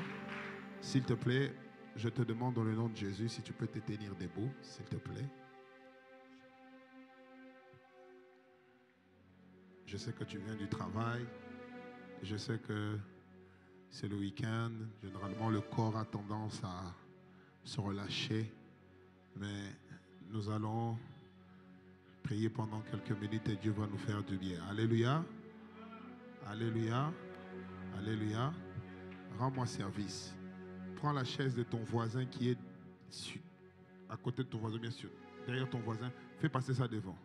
S'il te plaît, je te demande dans le nom de Jésus si tu peux te tenir debout, s'il te plaît. Je sais que tu viens du travail. Je sais que c'est le week-end. Généralement, le corps a tendance à se relâcher. Mais nous allons prier pendant quelques minutes et Dieu va nous faire du bien. Alléluia. Alléluia. Alléluia. Rends-moi service. Prends la chaise de ton voisin qui est à côté de ton voisin, bien sûr. Derrière ton voisin. Fais passer ça devant.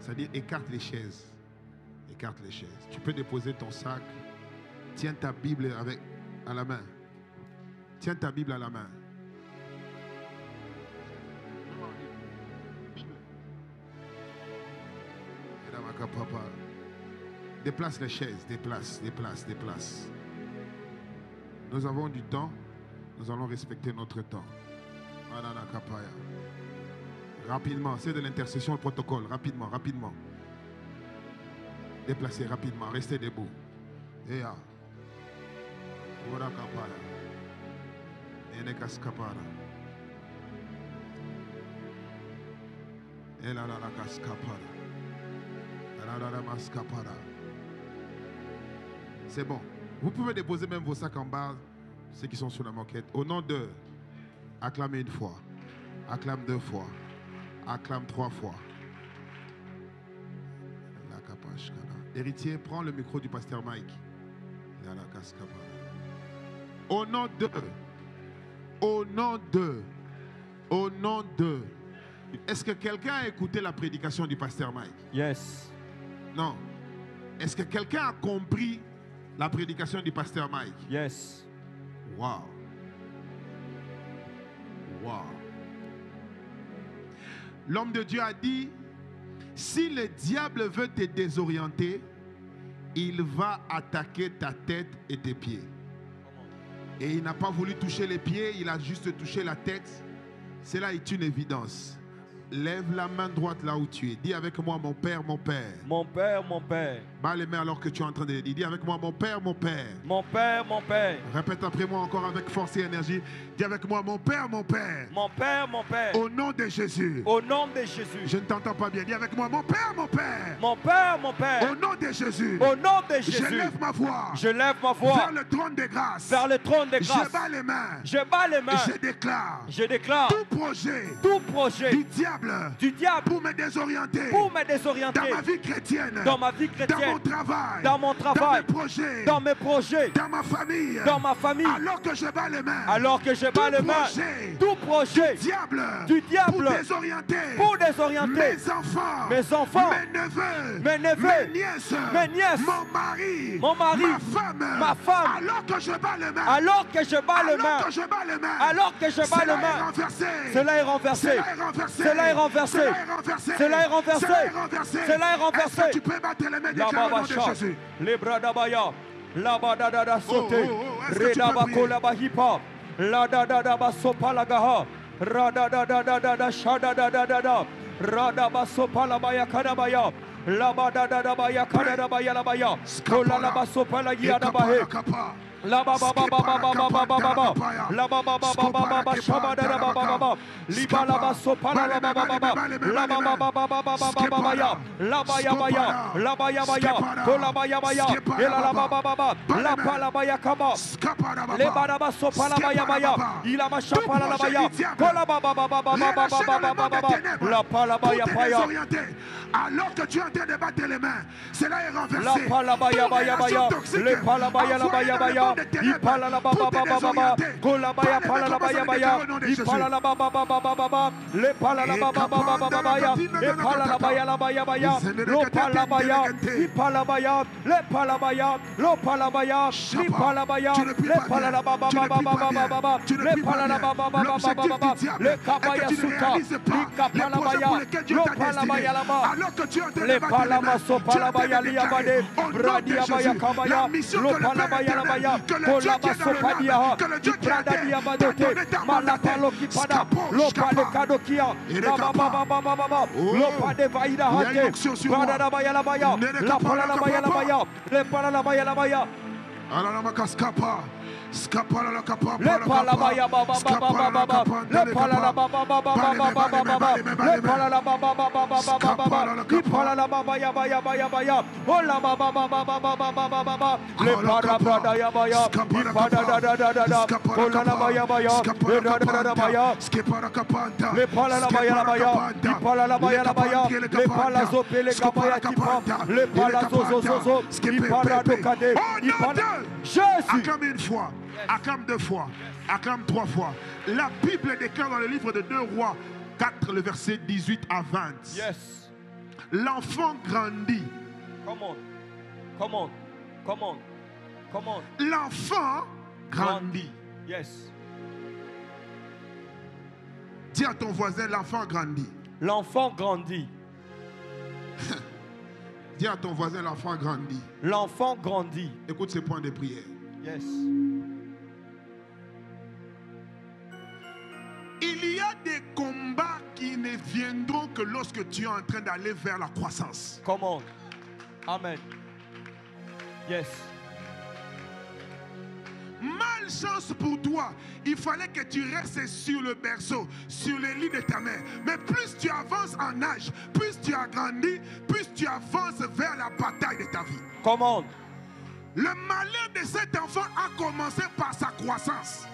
C'est-à-dire, écarte les chaises. Écarte les chaises. Tu peux déposer ton sac. Tiens ta Bible à la main. Tiens ta Bible à la main. Papa. Déplace les chaises, déplace. Nous avons du temps, nous allons respecter notre temps. Rapidement, c'est de l'intercession, le protocole, rapidement. Déplacez rapidement, restez debout. C'est bon. Vous pouvez déposer même vos sacs en bas, ceux qui sont sur la moquette. Au nom de, acclamez une fois. Acclame 2 fois. Acclame 3 fois. Héritier, prends le micro du pasteur Mike. Au nom de, au nom de, au nom de. Est-ce que quelqu'un a écouté la prédication du pasteur Mike? Yes. Non. Est-ce que quelqu'un a compris la prédication du pasteur Mike? Yes. Wow. Wow. L'homme de Dieu a dit, si le diable veut te désorienter, il va attaquer ta tête et tes pieds. Et il n'a pas voulu toucher les pieds, il a juste touché la tête. Cela est une évidence. Lève la main droite là où tu es. Dis avec moi, mon Père, mon Père. Mon Père, mon Père. Bats les mains alors que tu es en train de le dire. Dis avec moi, mon Père, mon Père. Mon Père, mon Père. Répète après moi encore avec force et énergie. Dis avec moi, mon Père, mon Père. Mon Père, mon Père. Au nom de Jésus. Au nom de Jésus. Je ne t'entends pas bien. Dis avec moi, mon Père, mon Père. Mon Père, mon Père. Au nom de Jésus. Au nom de Jésus. Je lève ma voix. Je lève ma voix. Vers le trône de grâce. Vers le trône de grâce. Je bats les mains. Je bats les mains. Je déclare. Je déclare. Tout projet. Tout projet. Du diable. Du diable. Pour me désorienter. Pour me désorienter. Dans ma vie chrétienne. Dans ma vie chrétienne. Dans mon travail. Dans mon travail. Dans mes projets. Dans mes projets. Dans ma famille. Dans ma famille. Alors que je bats les mains. Alors que je bats les mains. Tout projet. Du diable. Pour désorienter. Pour désorienter. Mes enfants. Mes enfants. Mes neveux. Mes neveux. Mes nièces. Mes nièces. Mon mari. Mon mari. Ma femme. Ma femme. Alors que je bats les mains. Alors que je bats les mains. Alors que je bats les mains. Alors que je bats les mains. Cela est renversé. Cela est renversé. Cela est renversé. Cela est renversé. Cela est renversé. Tu peux battre les mains de nom de Jésus. Les bras d'Abaya. La badada sauté. Reda bakola bahipa. La dada basopa la gaha. Rada dada shada dada. Rada basopa la baya kadabaya. La badada baya kadabaya la baya. Kola la basopa la yada bahe. La baba baba baba baba baba la baba baba baba shabada baba baba liba la baso pala la baba baba la baba baba baba baba ya la baya baya la baya baya kola baya baya ela la baba baba la pala baya kama le baba baso pala baya baya ila masha pala la baya kola baba baba baba baba baba la pala baya baya. Alors que tu es en train de battre les mains, cela est renversé. La pala baya baya baya le pala baya la baya baya ipala la baba baba baba kola baya pala la baya baya ipala la baba baba baba le pala la baba baba baba ipala la baya baya lo pala baya ipala baya le pala baya lo pala baya ipala baya le pala la baba baba baba le pala la baba baba le kabaya suta le kapala baya lo pala baya la baba le pala maso pala baya liabade bradia baya kabaya lo pala baya la baya kola baso padia iprada diabadote malapalo kipada lo pale kadokia baba lo pade vaida hake brada la baya la baya la pala la baya la baya le pala la baya la baya ala makaskapa. Le palabaya baba baba baba le palala baba baba baba baba le palala baba baba baba baba le palala baba ya baya baya baya ola baba baba baba baba baba le para brada ya baya pada da ola la baya baya da baya le palala baya la baya le palala baya la baya le pala zo pele kabaya kipa le pala zo le pala do kade le pala Jésus. Acclame une fois. Acclame 2 fois, acclame 3 fois. La Bible déclare dans le livre de 2 Rois 4, le verset 18 à 20. Yes. L'enfant grandit. Come on. L'enfant grandit. Yes. Dis à ton voisin, l'enfant grandit. L'enfant grandit. Dis à ton voisin, l'enfant grandit. L'enfant grandit. Écoute ces points de prière. Yes. Il y a des combats qui ne viendront que lorsque tu es en train d'aller vers la croissance. Come on. Amen. Yes. Malchance pour toi. Il fallait que tu restes sur le berceau, sur le lit de ta mère. Mais plus tu avances en âge, plus tu as grandi, plus tu avances vers la bataille de ta vie. Come on. Le malheur de cet enfant a commencé par sa croissance.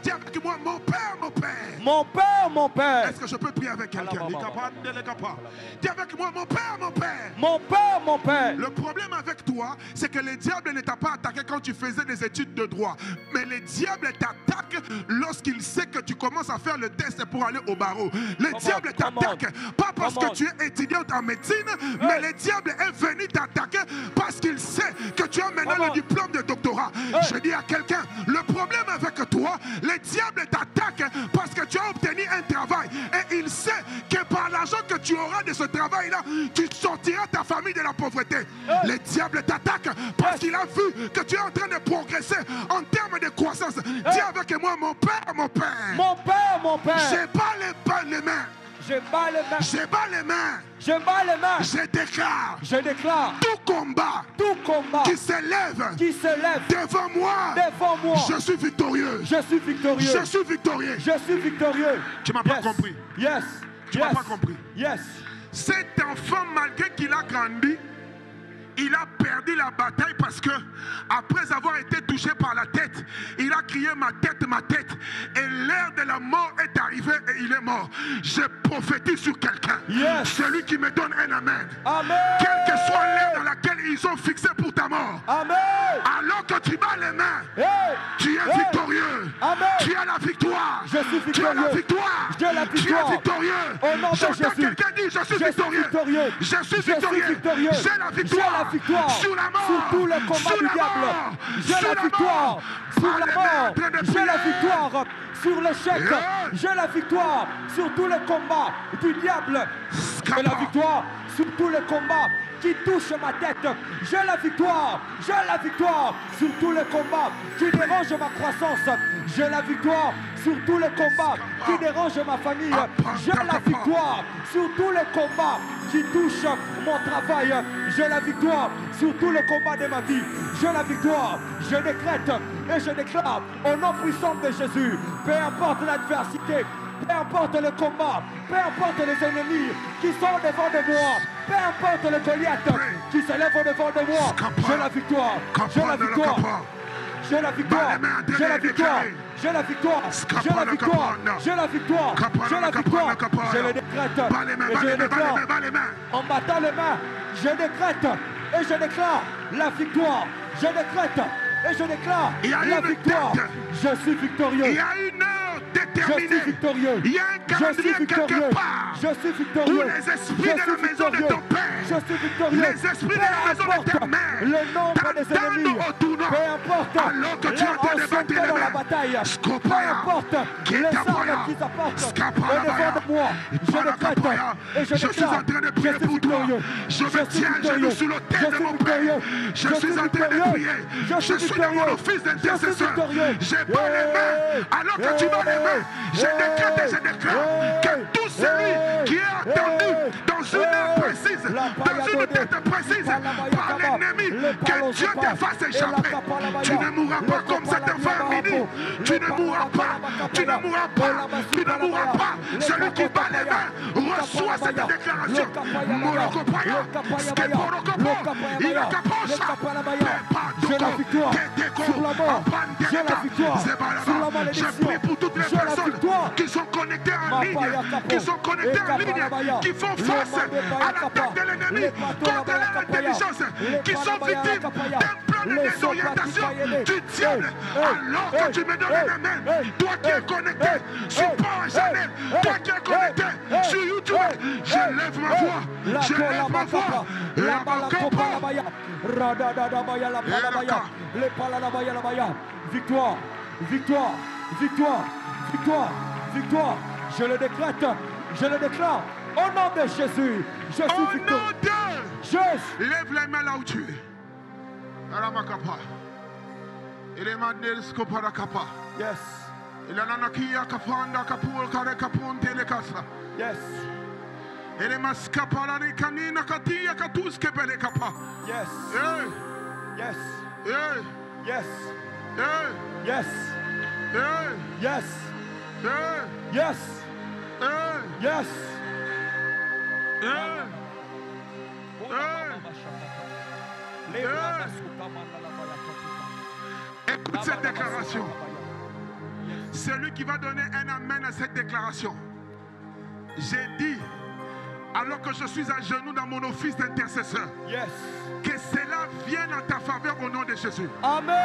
Dis avec moi, mon Père, mon Père. Mon Père, mon Père. Est-ce que je peux prier avec quelqu'un? Dis avec moi, mon Père, mon Père. Mon Père, mon Père. Le problème avec toi, c'est que le diable ne t'a pas attaqué quand tu faisais des études de droit. Mais le diable t'attaque lorsqu'il sait que tu commences à faire le test pour aller au barreau. Le diable t'attaque pas parce que tu es étudiante en médecine, mais le diable est venu t'attaquer parce qu'il sait que tu as maintenant le diplôme de doctorat. Je dis à quelqu'un, le problème avec toi, le diable t'attaque parce que tu as obtenu un travail et il sait que par l'argent que tu auras de ce travail-là, tu sortiras ta famille de la pauvreté. Le diable t'attaque parce qu'il a vu que tu es en train de progresser en termes de croissance. Dis avec moi, mon Père, mon Père. Mon Père, mon Père. Je bats les mains. Je bats les mains. Je bats les mains. Je bats les mains. Je déclare. Je déclare. Tout combat. Tout combat. Qui s'élève. Qui se lève. Devant moi. Devant moi. Je suis victorieux. Je suis victorieux. Je suis victorieux. Je suis victorieux. Tu m'as pas compris. Yes. Tu m'as pas compris. Yes. Cet enfant, malgré qu'il a grandi, il a perdu la bataille parce que, après avoir été touché par la tête, il a crié ma tête, et l'heure de la mort est arrivée et il est mort. Je prophétise sur quelqu'un. Yes. Celui qui me donne un amen. Amen. Quelle que soit l'heure dans laquelle ils ont fixé pour ta mort. Amen. Alors que tu bats les mains, Hey. tu es victorieux. Amen. Tu as la victoire. Je suis victorieux. Tu as la victoire. J'ai la Tu victoire. es victorieux. Au nom de J'entends Jésus. quelqu'un dire, je suis victorieux. Je suis victorieux. J'ai la victoire. Sur la mort. Sur tout le combat du diable. J'ai la victoire. Sur la mort. J'ai la victoire. Sur l'échec. J'ai la victoire. Sur tous les combats du diable. J'ai la victoire. Sur tous les combats qui touchent ma tête. J'ai la victoire. J'ai la victoire. Sur tous les combats qui dérangent ma croissance. J'ai la victoire. Sur tous les combats qui dérangent ma famille. J'ai la victoire. Sur tous les combats qui touchent mon travail. J'ai la victoire sur tous les combats de ma vie. J'ai la victoire. Je décrète et je déclare au nom puissant de Jésus. Peu importe l'adversité, peu importe le combat, peu importe les ennemis qui sont devant de moi, peu importe le Goliath qui se lève devant de moi, j'ai la victoire. J'ai la victoire. J'ai la victoire. J'ai la victoire. J'ai la victoire. J'ai la victoire. J'ai la victoire. J'ai la victoire. Je le décrète et je le déclare. En battant les mains, je décrète et je déclare la victoire. Je décrète et je déclare la victoire. Je suis victorieux. Il y a une heure déterminée. Je suis victorieux. Il y a un calendrier quelque part. Je suis victorieux. Où les esprits de la maison de ton père, je suis victorieux. les esprits de la maison de ta mère, le nombre des ennemis, peu importe alors que tu es en train de battre dans la les mains. bataille, peu importe les armes qu'ils apportent au devant de moi, je décrète et je suis en train de prier pour toi. Je me tiens à genoux sur le tête de mon père. Je suis en train de prier. Je suis dans mon office d'intercesseur. J'ai pas les mains alors que tu bats les mains. Je décrète et je déclare que tout celui qui est attendu dans une heure précise, dans une tête précise, par l'ennemi, que Dieu te fasse échapper. Tu ne mourras pas comme cette femme midi. Tu ne mourras pas. Tu ne mourras pas. Tu ne mourras pas. Celui qui bat les mains reçoit cette déclaration. Molokopaya, Skeporokopo, Ilakaposha, j'ai la victoire sur la mort. J'ai la victoire sur la malédiction. Je prie pour toutes les personnes qui sont connectées en ligne, qui sont connectées en ligne, qui font face à l'attaque de l'ennemi contre leur intelligence, qui sont victimes d'un plan de désorientation du diable. Alors que tu me donnes un amen, toi qui es connecté sur Port Chanel, toi qui es connecté sur YouTube, je lève ma voix, je lève ma voix. Victoire, victoire, victoire, victoire, victoire. Je le décrète, je le déclare. Au nom de Jésus, je suis victorieux. Au nom de Jésus. Lève les mains là où tu es. Aramakapa. Elemandelskoparakapa. Yes. Ilananakia kapanda kapul kare kapun telekasa. Yes. Elemaskaparani kanina katia katuske pelekapa. Yes. Hey. Yes. Hey. Yes. Hey. Yes. Hey. Yes. Hey. Yes. Hey. Yes. Hey. Écoute cette déclaration. Celui qui va donner un amen à cette déclaration. J'ai dit, alors que je suis à genoux dans mon office d'intercesseur, Yes. que cela vienne en ta faveur au nom de Jésus. Amen.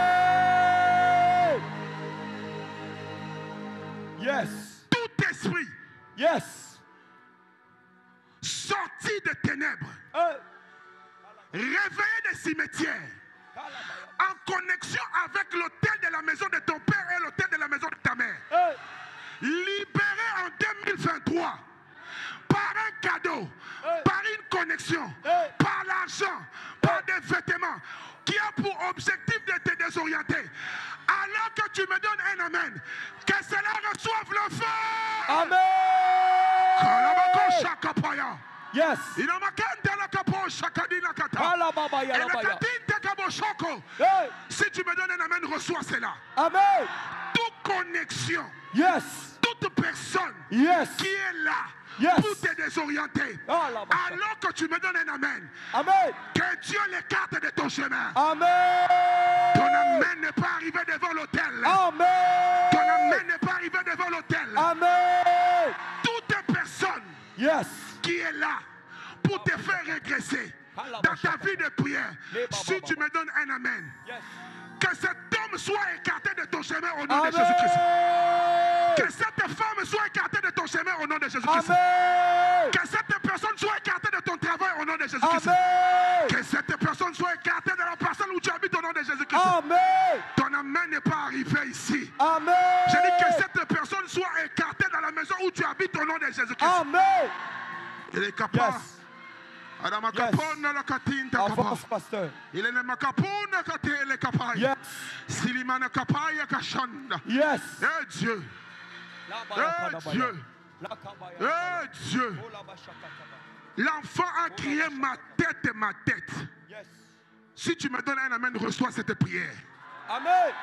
Yes. Tout esprit Yes. sorti des ténèbres, Hey. réveillé des cimetières, en connexion avec l'autel de la maison de ton père et l'autel de la maison de ta mère, Hey. libéré en 2023 par un cadeau, par une connexion, par l'argent, par des vêtements, qui a pour objectif de te désorienter. Alors que tu me donnes un amen, que cela reçoive le feu. Amen. Yes. Hey. Si tu me donnes un amen, reçois cela. Amen. Toute connexion, Yes. toute personne Yes. qui est là Yes. pour te désorienter, alors que tu me donnes un amen, Amen. que Dieu l'écarte de ton chemin. Amen. Ton amen n'est pas arrivé devant l'autel. Amen. Ton amen n'est pas arrivé devant l'autel. Amen. Toute personne Yes. qui est là pour te faire régresser dans ta vie de prière, si tu me donnes un amen, Yes. que cet homme soit écarté de ton chemin au nom de Jésus-Christ. Amen. Que cette femme soit écartée de ton chemin au nom de Jésus-Christ. Amen. Que cette personne soit écartée de ton travail au nom de Jésus-Christ. Amen. Que cette personne soit écartée de la personne où tu habites au nom de Jésus-Christ. Amen. Ton amen n'est pas arrivé ici. Amen. J'ai dit que cette personne soit écartée dans la maison où tu habites au nom de Jésus-Christ. Amen. Il est capable. Yes. Adamakapona la katinta kapa. Avance, pasteur. Il est ne makapona katele kapaya. Yes. Silimana kapaya kashanda. Yes. Eh Dieu. Dieu. Eh Dieu. L'enfant a crié ma tête et ma tête. Yes. Si tu me donnes un amen, reçois cette prière. Amen.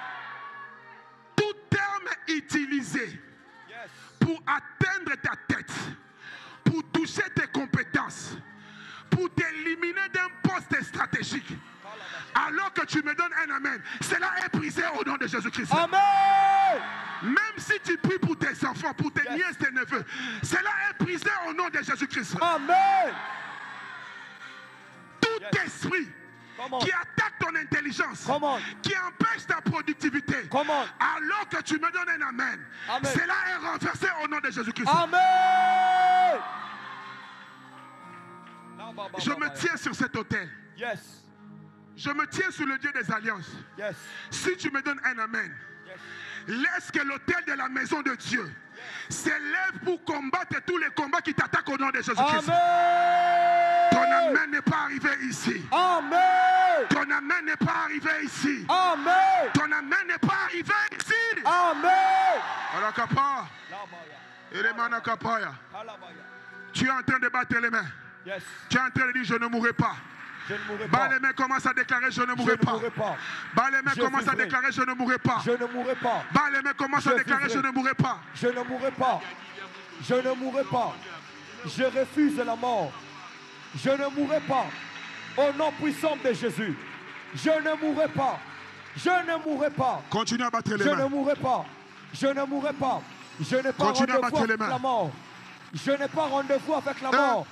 Tout terme utilisé Yes. pour atteindre ta tête, pour toucher tes compétences, pour t'éliminer d'un poste stratégique, alors que tu me donnes un amen, cela est brisé au nom de Jésus-Christ. Amen. Même si tu pries pour tes enfants, pour tes Yes. nièces, tes neveux, cela est brisé au nom de Jésus-Christ. Amen. Tout Yes. esprit Come on. qui attaque ton intelligence, Come on. qui empêche ta productivité, Come on. alors que tu me donnes un amen, Amen. cela est renversé au nom de Jésus-Christ. Amen. Je me tiens sur cet autel. Yes. Je me tiens sur le Dieu des alliances. Yes. Si tu me donnes un amen, Yes. laisse que l'autel de la maison de Dieu s'élève pour combattre tous les combats qui t'attaquent au nom de Jésus-Christ. Amen. Ton amen n'est pas arrivé ici. Amen. Ton amen n'est pas arrivé ici. Amen. Ton amen n'est pas arrivé ici. Amen. Alakapa, elemanakapaya. Tu es en train de battre les mains. Yes. Tu es en train de dire je ne mourrai pas. Je ne mourrai Bas pas. les mains, commence à déclarer je ne Je mourrai ne pas. mourrai pas. Bas les mains, Je commence à vivrai. déclarer je ne mourrai pas. Je ne mourrai pas. Bas les mains, commence à Je déclarer vivrai. je ne mourrai pas. Je ne mourrai pas. Je ne mourrai pas. Je refuse la mort. Je ne mourrai pas. Au nom puissant de Jésus. Je ne mourrai pas. Je ne mourrai pas. Continue à battre les Je ne mains. mourrai pas. Je ne mourrai pas. Je n'ai pas Continue à rendez-vous battre les avec mains. la mort. Je n'ai pas rendez-vous avec la mort.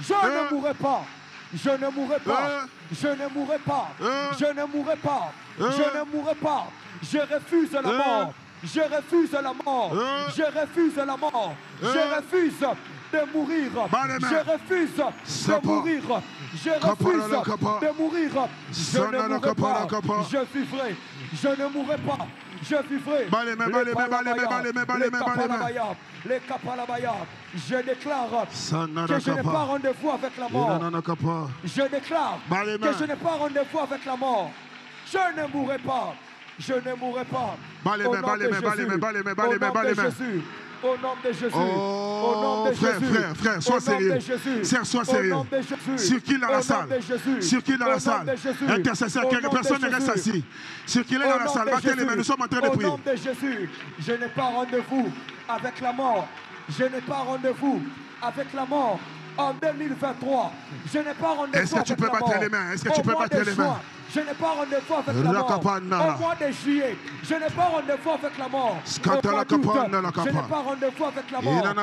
Je ne mourrai pas. Je ne mourrai pas. Je ne mourrai pas. Je ne mourrai pas. Je ne mourrai pas. Je refuse la mort. Je refuse la mort. Je refuse la mort. Je refuse de mourir. Je refuse de mourir. Je refuse de mourir. Je ne mourrai pas. Je vivrai. Je ne mourrai pas. Je vivrai. Les Kapalabaya. Je déclare que je n'ai pas rendez-vous avec la mort. Je déclare que je n'ai pas rendez-vous avec la mort. Je ne mourrai pas. Je ne mourrai pas. Au nom de Jésus. Au nom de Jésus. Au nom de Jésus. Frère, sois sérieux. Frère, sois sérieux. Circule dans la salle. Circule dans la salle. Intercesseur, personne ne reste assis. Circulez dans la salle. Battez les mains. Nous sommes en train de prier. Au nom de Jésus, je n'ai pas rendez-vous avec la mort. Je n'ai pas rendez-vous avec la mort. En 2023, je n'ai pas rendez-vous avec la mort. Est-ce que tu peux battre les mains? Est-ce que tu peux battre les mains? Je n'ai pas rendez-vous avec la mort. Au mois de juillet, je n'ai pas rendez-vous avec la mort. Au mois d'août, je n'ai pas rendez-vous avec la mort.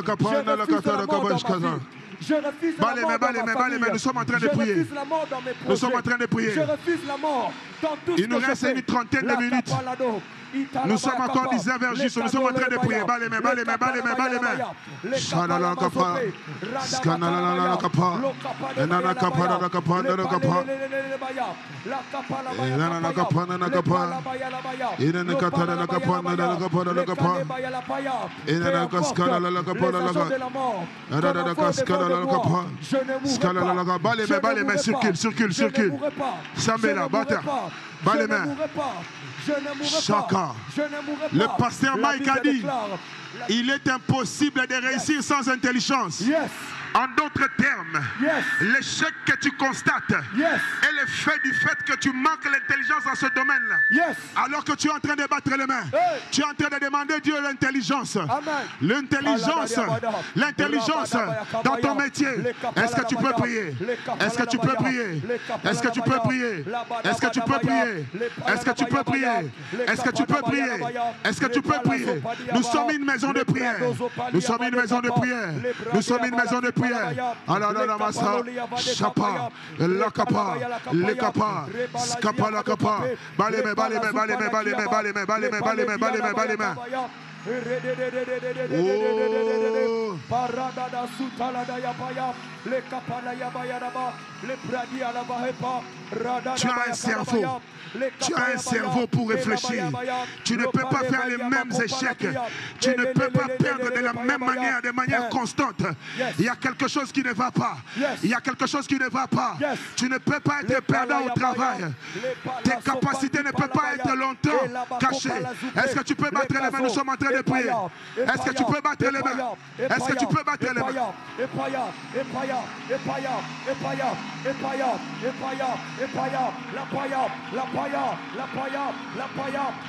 Je refuse la mort dans ma famille. Nous sommes en train de prier. Je refuse la mort dans mes projets. Nous sommes en train de prier. Je refuse la mort dans tout ce que je fais. Il nous reste une trentaine de minutes. Nous sommes encore 19 heures juste. Nous sommes en train de prier. Bas les mains, bas les mains, bas les mains, bas les mains. Shalala kapa. Skanala kapa. Enana kapa, nana kapa, nana kapa. Enana kapa, nana kapa. Enana kapa, nana kapa, nana kapa, nana kapa. Enana kaskala la kapa, nana kapa. Enana kaskala la kapa. Skala la kapa. Bas les mains, circule, circule, circule. Samela, bata. Bas les mains. Chaka. Le pasteur Mike a dit, il est impossible de réussir sans intelligence. Yes. En d'autres termes, l'échec que tu constates est le fait du fait que tu manques l'intelligence dans ce domaine-là. Alors que tu es en train de battre les mains, tu es en train de demander Dieu l'intelligence. L'intelligence, l'intelligence dans ton métier. Est-ce que tu peux prier? Est-ce que tu peux prier? Est-ce que tu peux prier? Est-ce que tu peux prier? Est-ce que tu peux prier? Est-ce que tu peux prier? Est-ce que tu peux prier? Nous sommes une maison de prière. Nous sommes une maison de prière. Nous sommes une maison de prière. Alors la massa, chapa, la capa, les capa, scapa la capa, baleme, baleme, baleme, baleme, baleme, baleme, baleme, baleme, baleme. Oh. Tu as un cerveau. Tu as un cerveau pour réfléchir. Tu ne peux pas faire les mêmes échecs. Tu ne peux pas perdre de la même manière, de manière constante. Il y a quelque chose qui ne va pas. Il y a quelque chose qui ne va pas. Tu ne peux pas être perdant au travail. Tes capacités ne peuvent pas être longtemps cachées. Est-ce que tu peux battre les mains? Nous sommes en train de prier. Est-ce que tu peux battre les mains? Est-ce que tu peux battre les mains? La paya,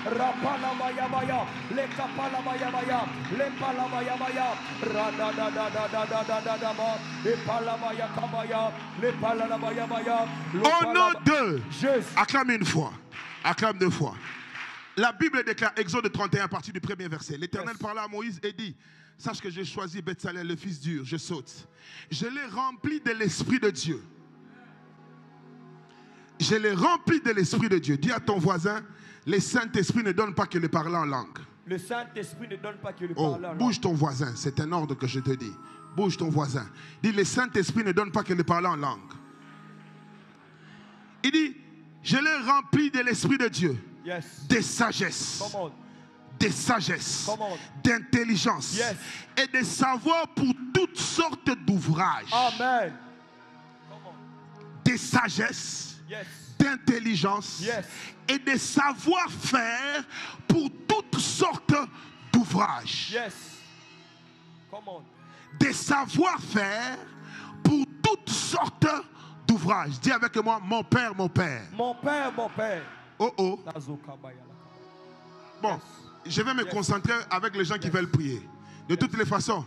rapala maya maya, le kapala maya maya, le pala maya maya, rada da da da da da da da da ma, le pala maya kamaya, le pala la maya maya. Au nom de Jésus. Acclame une fois, acclame deux fois. La Bible déclare, Exode 31, à partir du premier verset. L'Éternel parla à Moïse et dit, sache que j'ai choisi Betsalel, le fils d'Ur, je saute. Je l'ai rempli de l'Esprit de Dieu. Je l'ai rempli de l'Esprit de Dieu. Dis à ton voisin, le Saint-Esprit ne donne pas que le parler en langue. Le Saint-Esprit ne donne pas que le parler en langue. Bouge ton voisin, c'est un ordre que je te dis. Bouge ton voisin. Dis, le Saint-Esprit ne donne pas que le parler en langue. Il dit, je l'ai rempli de l'Esprit de Dieu. De sagesse. De sagesse. D'intelligence. Et de savoir pour toutes sortes d'ouvrages. Amen. De sagesse. D'intelligence et de savoir-faire pour toutes sortes d'ouvrages. De savoir-faire pour toutes sortes d'ouvrages. Dis avec moi, mon Père, mon Père. Mon Père, mon Père. Oh oh. Bon, je vais me concentrer avec les gens qui veulent prier. De toutes les façons,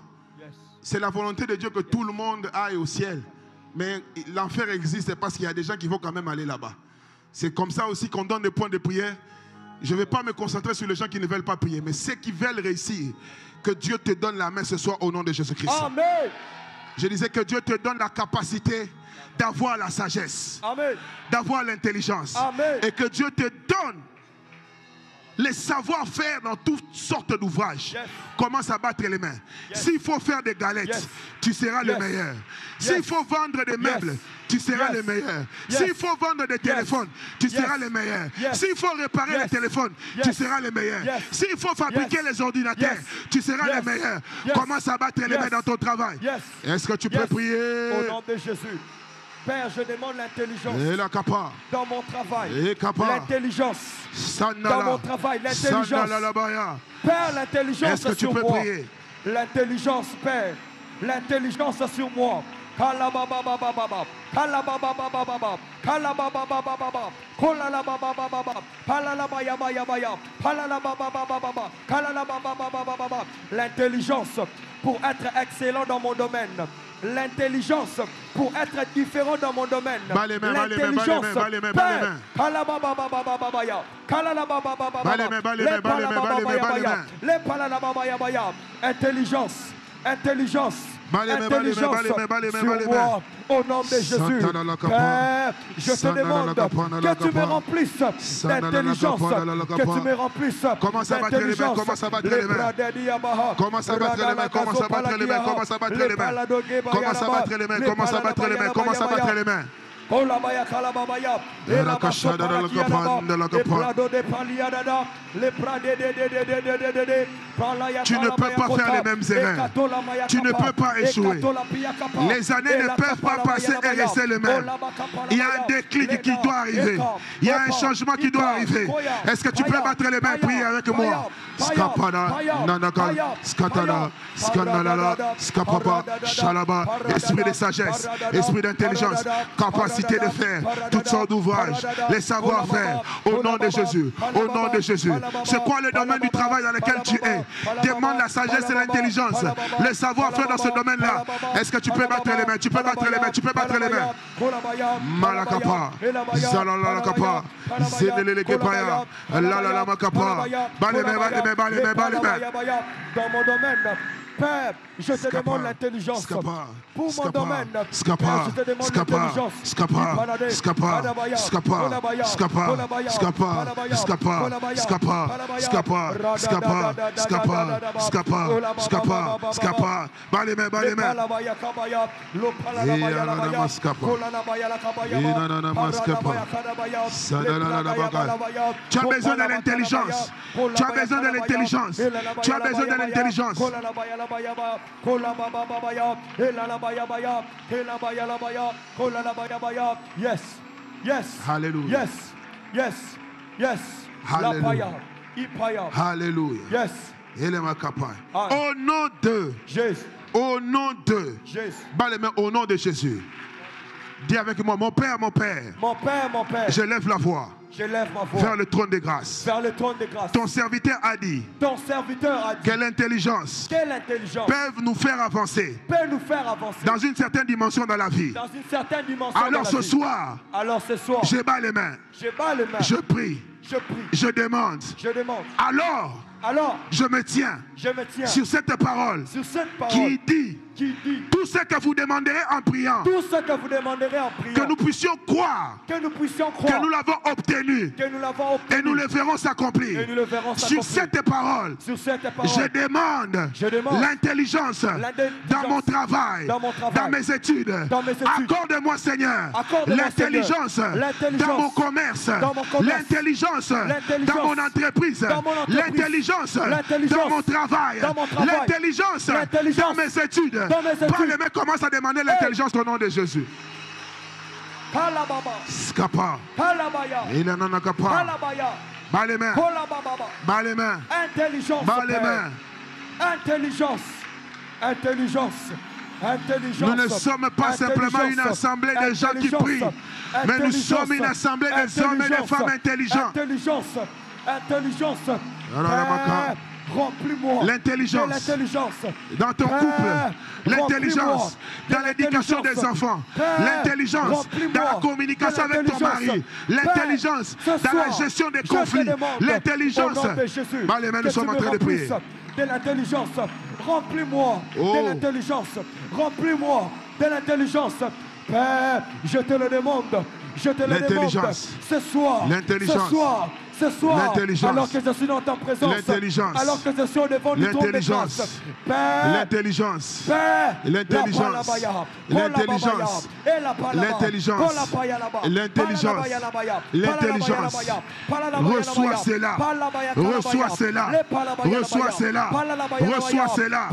c'est la volonté de Dieu que tout le monde aille au ciel. Mais l'enfer existe parce qu'il y a des gens qui vont quand même aller là-bas. C'est comme ça aussi qu'on donne des points de prière. Je ne vais pas me concentrer sur les gens qui ne veulent pas prier. Mais ceux qui veulent réussir, que Dieu te donne la main ce soir au nom de Jésus-Christ. Amen. Je disais que Dieu te donne la capacité d'avoir la sagesse. Amen. D'avoir l'intelligence. Amen. Et que Dieu te donne les savoir-faire dans toutes sortes d'ouvrages. Commence à battre les mains. S'il faut faire des galettes, tu seras le meilleur. S'il faut vendre des meubles, tu seras le meilleur. S'il faut vendre des téléphones, tu seras le meilleur. S'il faut réparer les téléphones, tu seras le meilleur. S'il faut fabriquer les ordinateurs, tu seras le meilleur. Commence à battre les mains dans ton travail. Est-ce que tu peux prier? Au nom de Jésus. Père, je demande l'intelligence dans mon travail. L'intelligence dans mon travail. L'intelligence. Père, l'intelligence sur moi. L'intelligence, Père. L'intelligence sur moi. L'intelligence pour être excellent dans mon domaine. L'intelligence pour être différent dans mon domaine. Bas les mains, bas les mains, bas les mains, bas les mains, bas les mains. Kalabababababaya. Kalalabababababa. Bas les mains, bas les mains, bas les mains, bas les mains, bas les mains. Les palalababaya. Intelligence. Intelligence. Bas les mains, bas les mains, bas les mains, bas les mains, bas les mains. Au nom de Jésus, Père, je te demande que tu me remplisses d'intelligence, que tu me remplisses commence à battre les mains, commence à battre les mains. Commence à battre les mains, commence à battre les mains, commence à battre les mains. Commence à battre les mains, commence à battre les mains, commence à battre les mains. Tu ne peux pas faire les mêmes erreurs. Tu ne peux pas échouer. Les années ne peuvent pas passer et rester les mêmes. Il y a un déclic qui doit arriver. Il y a un changement qui doit arriver. Est-ce que tu peux battre les mains et prier avec moi? Skapana, nanaka, skatana, skanalala, skapapa, shalaba, esprit de sagesse, esprit d'intelligence, capacité de faire toutes sortes d'ouvrages, les savoir-faire, au nom de Jésus, au nom de Jésus. C'est quoi le domaine du travail dans lequel tu es? Demande la sagesse et l'intelligence, le savoir-faire dans ce domaine-là. Est-ce que tu peux battre les mains? Tu peux battre les mains, tu peux battre les mains. Malakapa, Zalalakapa, Zenelekepaya, Lalamakapa, Balémé, dans mon domaine, Père, je te demande l'intelligence. Pour mon domaine, je te demande l'intelligence. Tu as besoin de l'intelligence. Tu as besoin de l'intelligence. Tu as besoin de l'intelligence. Yes, yes, Hallelujah. yes, yes, yes. Hallelujah. Hallelujah. Yes. Au nom de Jésus. Au nom de Jésus. Bas les mains au nom de Jésus. Dis avec moi, mon Père, mon Père. Mon Père, mon Père. Je lève la voix. Je lève ma voix vers le trône de grâce. Vers le trône de grâce. Ton serviteur a dit que l'intelligence peut nous faire avancer dans une certaine dimension dans la vie. Alors ce soir, je bats les mains. Je prie. Je demande. Alors, je me tiens sur cette parole qui dit tout ce que vous demanderez en priant, que nous puissions croire que nous l'avons obtenu et nous le verrons s'accomplir. Sur cette parole, je demande l'intelligence dans mon travail, dans mes études. Accorde-moi, Seigneur, l'intelligence dans mon commerce, l'intelligence dans mon entreprise, l'intelligence dans mon travail, l'intelligence dans mes études. Par les mains, commence à demander l'intelligence au nom de Jésus. Skapa. Il en a pas. Bas les mains. Bas les mains. Intelligence. Bas les mains. Intelligence. Intelligence. Nous ne sommes pas simplement une assemblée de gens qui prient, mais nous sommes une assemblée des hommes et des femmes intelligents. Intelligence. Remplis-moi l'intelligence dans ton couple, l'intelligence dans l'éducation des enfants, l'intelligence dans la communication avec ton mari, l'intelligence dans la gestion des conflits, l'intelligence. Bah, les mains, nous sommes en train de prier. De l'intelligence, remplis-moi de l'intelligence, remplis-moi de l'intelligence. Père, je te le demande, ce soir, alors que je suis dans ta présence, alors que je suis au devant du trône de grâce, l'intelligence, reçois cela.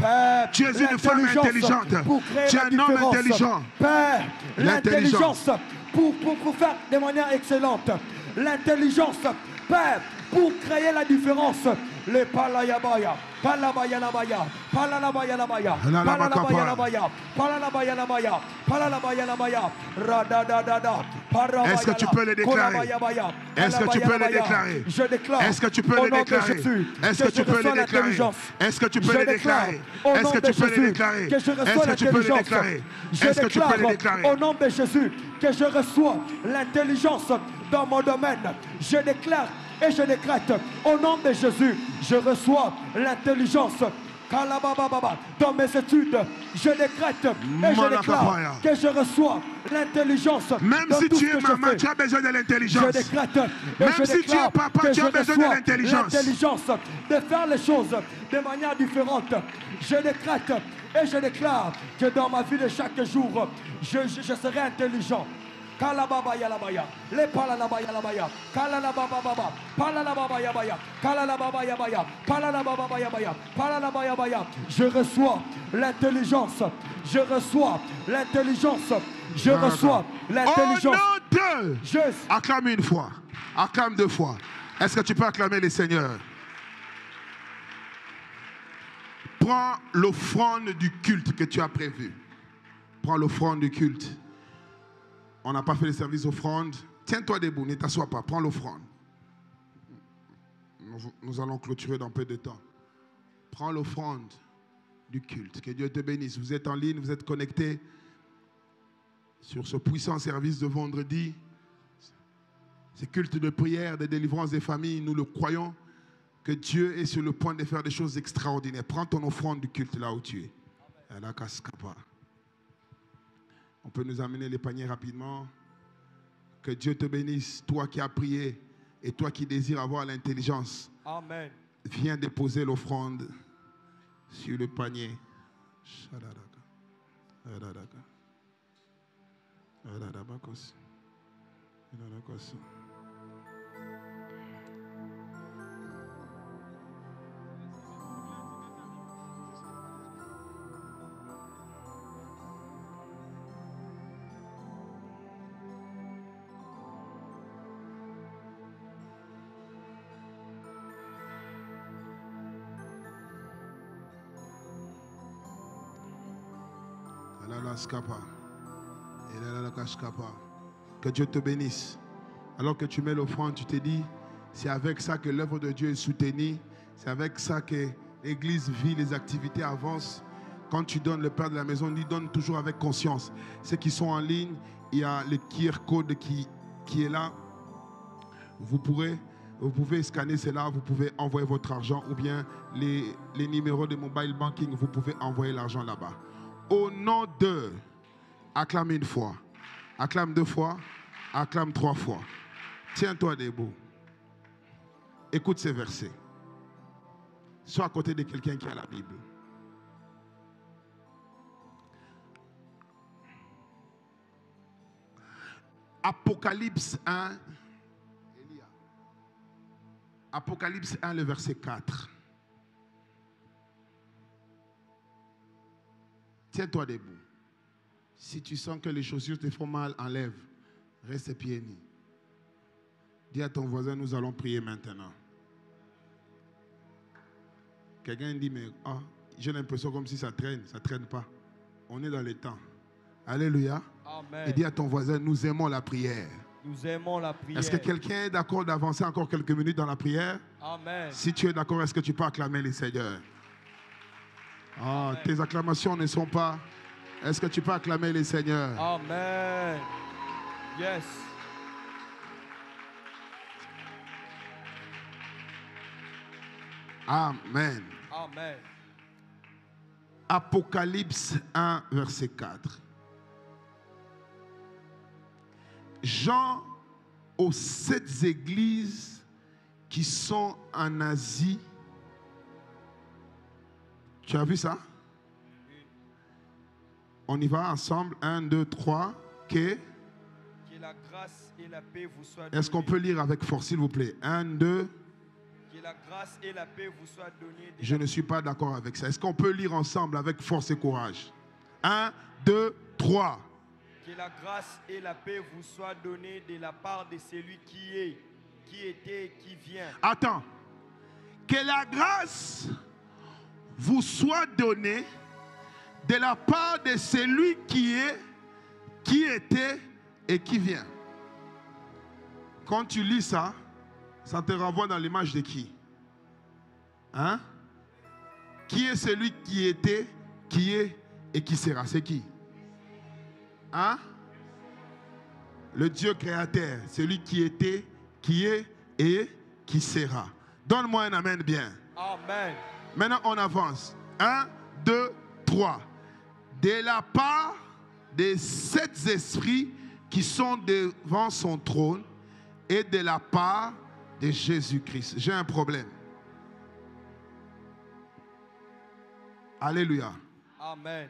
Tu es une femme intelligente, tu es un homme intelligent. Père, l'intelligence pour faire de manière excellente, l'intelligence, Père, pour créer la différence. Les palayabaya, palabayalabaya, palalabayalabaya, palalabayalabaya, palalabayalabaya, palalabayalabaya, radadadada, parabayala. Est-ce que tu peux le déclarer? Est-ce que tu peux le déclarer? Je déclare. Est-ce que tu peux le déclarer? Est-ce que tu peux le déclarer? Est-ce que tu peux le déclarer? Est-ce que tu peux le déclarer? Est-ce que tu peux le déclarer? Est-ce que tu peux le déclarer? Au nom de Jésus, que je reçois l'intelligence dans mon domaine. Je déclare et je décrète au nom de Jésus, je reçois l'intelligence. Dans mes études, je décrète et je déclare que je reçois l'intelligence. Même dans si tout tu ce es que je maman, fais. tu as besoin de l'intelligence. Je décrète et Même je si tu es déclare papa, que tu je as besoin de reçois l'intelligence. l'intelligence de faire les choses de manière différente. Je décrète et je déclare que dans ma vie de chaque jour, je serai intelligent. Kalababa-yalabaya, le palalabaya-labaya, kalalababa-baba, palalababa-yabaya, kalalababa-yabaya, palalababa-yabaya, palalababa-yabaya. Je reçois l'intelligence, je reçois l'intelligence, je reçois l'intelligence. Au nom de... Je... Acclame une fois, acclame deux fois. Est-ce que tu peux acclamer les seigneurs? Prends l'offrande du culte que tu as prévu. Prends l'offrande du culte. On n'a pas fait le service offrande. Tiens-toi debout, ne t'assois pas. Prends l'offrande. Nous allons clôturer dans peu de temps. Prends l'offrande du culte. Que Dieu te bénisse. Vous êtes en ligne, vous êtes connectés sur ce puissant service de vendredi. Ce culte de prière, de délivrance des familles, nous le croyons que Dieu est sur le point de faire des choses extraordinaires. Prends ton offrande du culte là où tu es. On peut nous amener les paniers rapidement. Que Dieu te bénisse, toi qui as prié et toi qui désires avoir l'intelligence. Amen. Viens déposer l'offrande sur le panier. Que Dieu te bénisse. Alors que tu mets l'offrande, tu te dis, c'est avec ça que l'œuvre de Dieu est soutenue. C'est avec ça que l'église vit, les activités avancent. Quand tu donnes, le père de la maison dit, donne toujours avec conscience. Ceux qui sont en ligne, il y a le QR code qui est là. Vous pouvez scanner cela, vous pouvez envoyer votre argent ou bien les numéros de mobile banking, vous pouvez envoyer l'argent là-bas. Au nom de, acclame une fois, acclame deux fois, acclame trois fois. Tiens-toi debout. Écoute ces versets. Sois à côté de quelqu'un qui a la Bible. Apocalypse 1. Apocalypse 1, le verset 4. Tiens-toi debout. Si tu sens que les chaussures te font mal, enlève. Reste pieds nus. Dis à ton voisin, nous allons prier maintenant. Quelqu'un dit, mais j'ai l'impression comme si ça traîne. Ça ne traîne pas. On est dans les temps. Alléluia. Amen. Et dis à ton voisin, nous aimons la prière. Nous aimons la prière. Est-ce que quelqu'un est d'accord d'avancer encore quelques minutes dans la prière? Amen. Si tu es d'accord, est-ce que tu peux acclamer les seigneurs? Tes acclamations ne sont pas... Est-ce que tu peux acclamer les seigneurs? Amen. Yes. Amen. Amen. Apocalypse 1, verset 4. Jean aux 7 églises qui sont en Asie. Tu as vu ça? On y va ensemble. 1, 2, 3. Que la grâce et la paix vous soient données. Est-ce qu'on peut lire avec force, s'il vous plaît? 1, 2. Que la grâce et la paix vous soient données. Je ne suis pas d'accord avec ça. Est-ce qu'on peut lire ensemble avec force et courage? 1, 2, 3. Que la grâce et la paix vous soient données de la part de celui qui est, qui était, qui vient. Attends. Que la grâce vous soit donnée de la part de celui qui est, qui était et qui vient. Quand tu lis ça, ça te renvoie dans l'image de qui? Hein? Qui est celui qui était, qui est et qui sera? C'est qui? Hein? Le Dieu créateur, celui qui était, qui est et qui sera. Donne-moi un amen bien. Amen. Maintenant, on avance. 1, 2, 3. De la part des 7 esprits qui sont devant son trône et de la part de Jésus-Christ. J'ai un problème. Alléluia. Amen.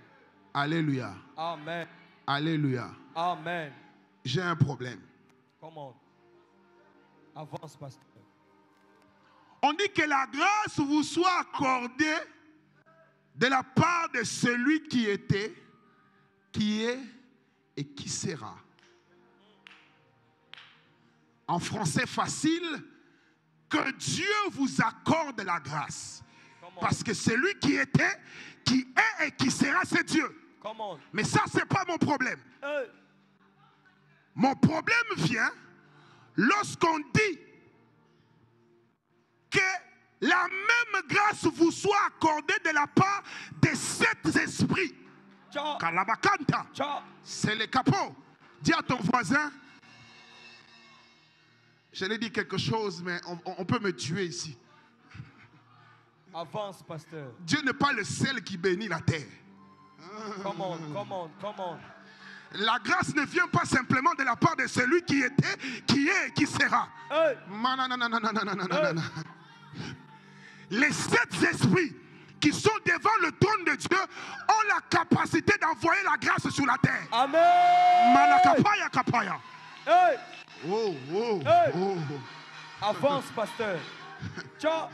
Alléluia. Amen. Alléluia. Amen. J'ai un problème. Comment? Avance, pasteur. On dit que la grâce vous soit accordée de la part de celui qui était, qui est et qui sera. En français facile, que Dieu vous accorde la grâce. Parce que celui qui était, qui est et qui sera, c'est Dieu. Mais ça, ce n'est pas mon problème. Mon problème vient lorsqu'on dit que la même grâce vous soit accordée de la part des 7 esprits. Kalabakanta. C'est le capot. Dis à ton voisin, je l'ai dit quelque chose, mais on peut me tuer ici. Avance, pasteur. Dieu n'est pas le seul qui bénit la terre. Come on. La grâce ne vient pas simplement de la part de celui qui était, qui est et qui sera. Hey. Les 7 esprits qui sont devant le trône de Dieu ont la capacité d'envoyer la grâce sur la terre. Amen. Malakapaya kapaya. Hey. Oh. Avance, pasteur. Ciao.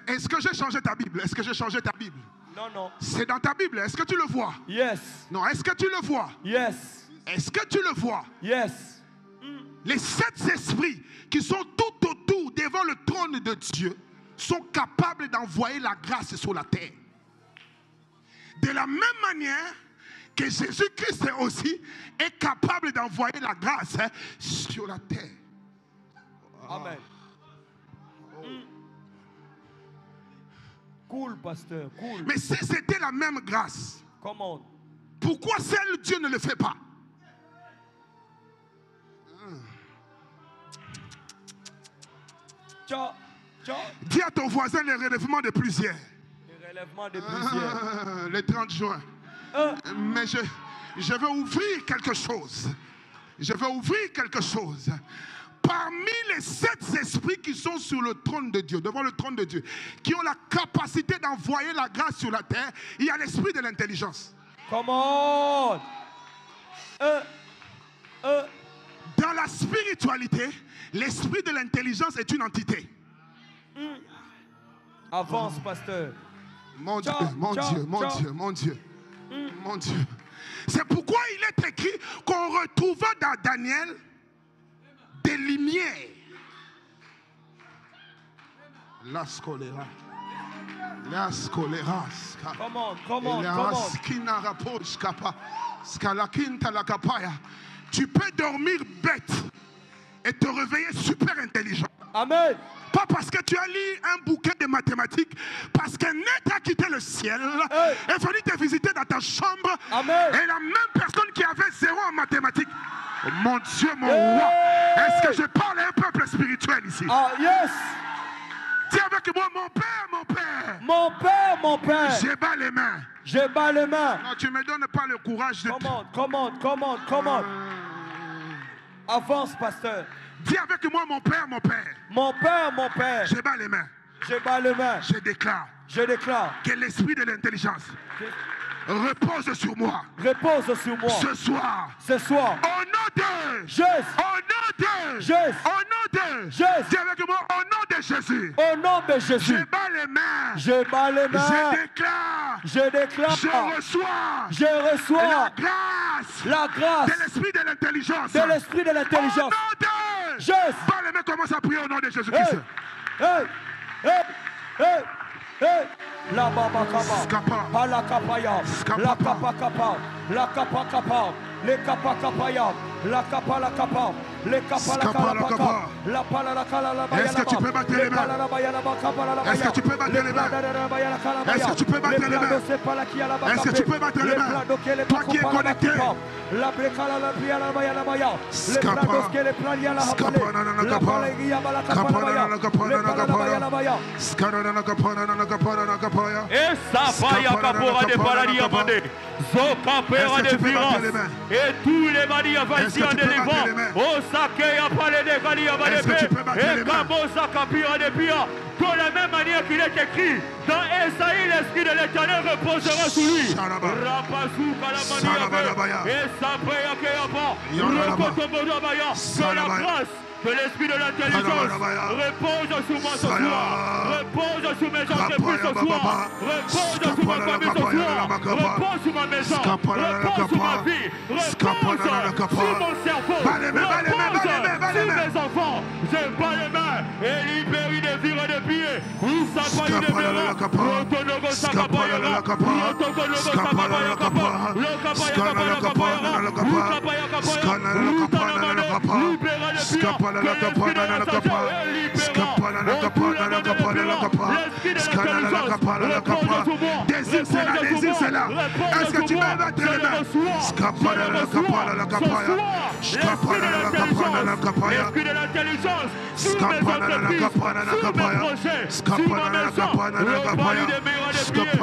Est-ce que j'ai changé ta Bible? Est-ce que j'ai changé ta Bible? Non. C'est dans ta Bible. Est-ce que tu le vois? Yes. Non, est-ce que tu le vois? Yes. Est-ce que tu le vois? Yes. Les 7 esprits qui sont tout autour devant le trône de Dieu sont capables d'envoyer la grâce sur la terre. De la même manière que Jésus-Christ aussi est capable d'envoyer la grâce sur la terre. Amen. Cool, pasteur, cool. Mais si c'était la même grâce, Comment? pourquoi seul Dieu ne le fait pas? Ciao. Dis à ton voisin le relèvement de plusieurs. Le relèvement de plusieurs. Le 30 juin. Mais je vais ouvrir quelque chose. Parmi les 7 esprits qui sont sur le trône de Dieu, devant le trône de Dieu, qui ont la capacité d'envoyer la grâce sur la terre, il y a l'esprit de l'intelligence. Come on. Dans la spiritualité, l'esprit de l'intelligence est une entité. Avance, pasteur. Mon Dieu, Ciao, mon ciao, Dieu, mon ciao. Dieu, mon Dieu. Mon Dieu. C'est pourquoi il est écrit qu'on retrouva dans Daniel des lumières. Las coleras. Tu peux dormir bête et te réveiller super intelligent. Amen. Pas parce que tu as lu un bouquin de mathématiques, parce qu'un être a quitté le ciel, est venu te visiter dans ta chambre. Amen. Et la même personne qui avait 0 en mathématiques. Oh, mon Dieu, mon roi. Est-ce que je parle à un peuple spirituel ici? Ah, yes. Dis avec moi, mon père, mon père. Mon père. J'ai bas les mains. Je bats les mains. Non, tu ne me donnes pas le courage de... Comment? Avance, pasteur. Dis avec moi, mon père, mon père. Mon père. J'ai bas les mains. Je bats les mains. Je déclare que l'esprit de l'intelligence repose sur moi. Repose sur moi. Ce soir. Au nom de Jésus. Dis avec moi, au nom de Jésus. Au nom de Jésus. Je bats les mains. Je déclare. Je reçois. La grâce. La grâce. De l'esprit de l'intelligence. De l'esprit de l'intelligence. Yes. Bas les mains, commence à prier au nom de Jésus-Christ. Hey. Hey. Hey. Hey. La baba kapa. Skapa. Pala kapaya. La kapa kapa. La kapa kapa. Le kapa kapaya. La kapa la kapa. Le kapa la kapa. La pala la kala la baya. Est-ce que tu peux battre les mains? Est-ce que tu peux battre les mains? Est-ce que tu peux battre les mains? Est-ce que tu peux battre les mains? Toi qui es connecté. La brecala la pia la baya la baya. Le brados que le plania la Skapa habale. na La palegia bala kapa la baya. Le pala baya la baya. Essa vai a capora de pararia mande. Zocapera de viras. Et tous les manias vaciens de l'évent. O saque a parlé de galia valébé. Et Kabosa capira de pia. De la même manière qu'il est écrit dans Esaïe, l'esprit de l'Éternel reposera sous lui. Rapazou kalamania. Et Sabrea Keapa. Rokotomodabaya. Que la grâce. Que l'esprit de l'intelligence repose sur moi ce soir. Repose sur mes entreprises ce soir. Repose sur ma famille ce soir. Repose sur ma maison. Repose sur ma vie. Repose sur mon cerveau. Repose sur mes enfants. Je bats les mains et libère des vires de pieds. Où ça va y libérer? Rotonogo Sakapayara. Rotonogo Sakapayara. Lokapayara Kapayara. Ukapayara Kapayara. Utanamane. Libérer les pieds. Des îles c'est là. Est-ce que tu vas battre les mains? L'esprit de l'intelligence sur mes entreprises, sur mes projets, sur ma maison. Le paris des meilleurs des pieds.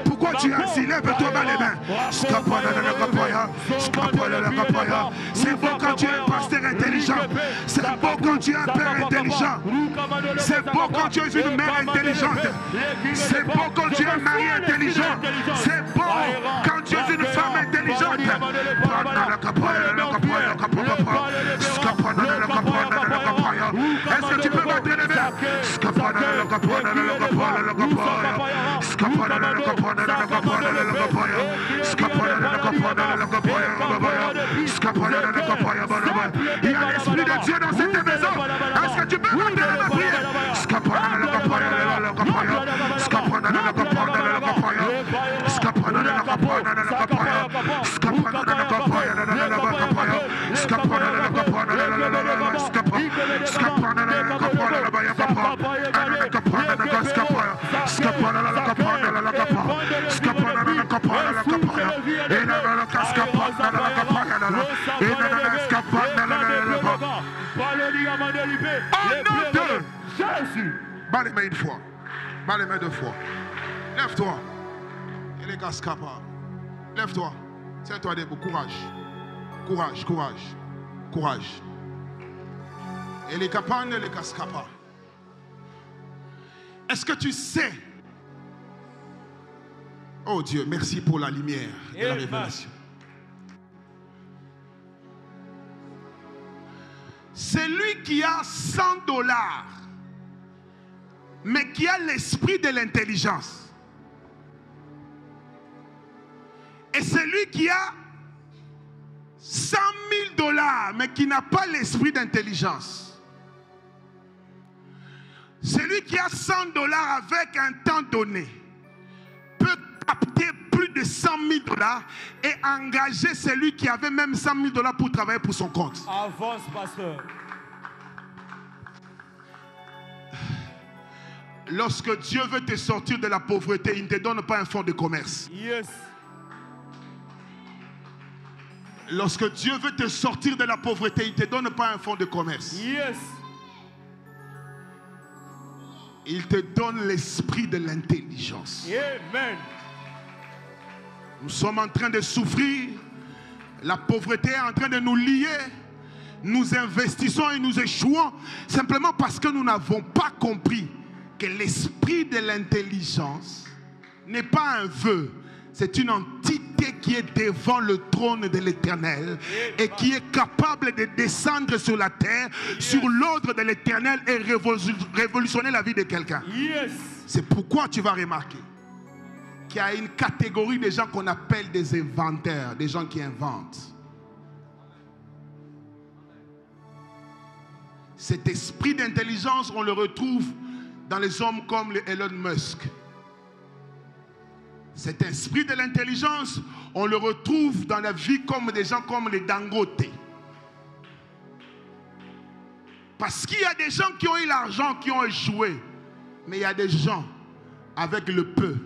Pourquoi tu es assis? Lève-toi dans les mains. C'est bon quand tu es un pasteur intelligent. C'est bon quand tu es un père intelligent. C'est bon quand tu es une mère intelligente. C'est bon quand tu es un mari intelligent. C'est bon quand tu es une femme intelligente. Est-ce que tu peux battre les mains? Il y a l'esprit de Dieu dans cette maison. Est-ce que tu peux battre les mains? Bas les mains une fois. Bas les mains deux fois. Lève-toi. Et les cascapa. Lève-toi. Tiens-toi debout. Courage. Courage, courage. Courage. Et les capanes et les cascapa. Est-ce que tu sais? Oh Dieu, merci pour la lumière de la révélation. Celui qui a $100, mais qui a l'esprit de l'intelligence. Et celui qui a $100,000, mais qui n'a pas l'esprit d'intelligence. Celui qui a $100 avec un temps donné peut capter plus de $100,000 et engager celui qui avait même $100,000 pour travailler pour son compte. Avance, pasteur. Lorsque Dieu veut te sortir de la pauvreté, il ne te donne pas un fonds de commerce. Yes. Lorsque Dieu veut te sortir de la pauvreté, il ne te donne pas un fonds de commerce. Yes. Il te donne l'esprit de l'intelligence. Amen. Nous sommes en train de souffrir. La pauvreté est en train de nous lier. Nous investissons et nous échouons simplement parce que nous n'avons pas compris que l'esprit de l'intelligence n'est pas un vœu. C'est une entité qui est devant le trône de l'Éternel et qui est capable de descendre sur la terre, sur l'ordre de l'Éternel et révolutionner la vie de quelqu'un. Yes. C'est pourquoi tu vas remarquer qu'il y a une catégorie de gens qu'on appelle des inventeurs, des gens qui inventent. Cet esprit d'intelligence, on le retrouve dans les hommes comme les Elon Musk. Cet esprit de l'intelligence, on le retrouve dans la vie comme des gens comme les Dangote. Parce qu'il y a des gens qui ont eu l'argent, qui ont échoué. Mais il y a des gens, avec le peu,